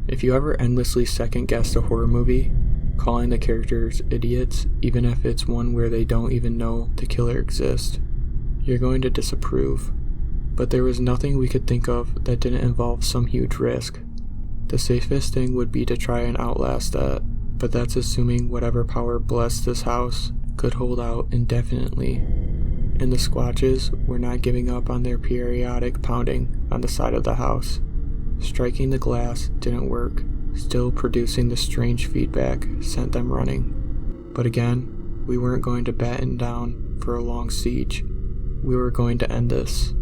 If you ever endlessly second-guess a horror movie, calling the characters idiots even if it's one where they don't even know the killer exists, you're going to disapprove. But there was nothing we could think of that didn't involve some huge risk. The safest thing would be to try and outlast that, but that's assuming whatever power blessed this house could hold out indefinitely. And the Squatches were not giving up on their periodic pounding on the side of the house. Striking the glass didn't work, still producing the strange feedback sent them running. But again, we weren't going to batten down for a long siege. We were going to end this.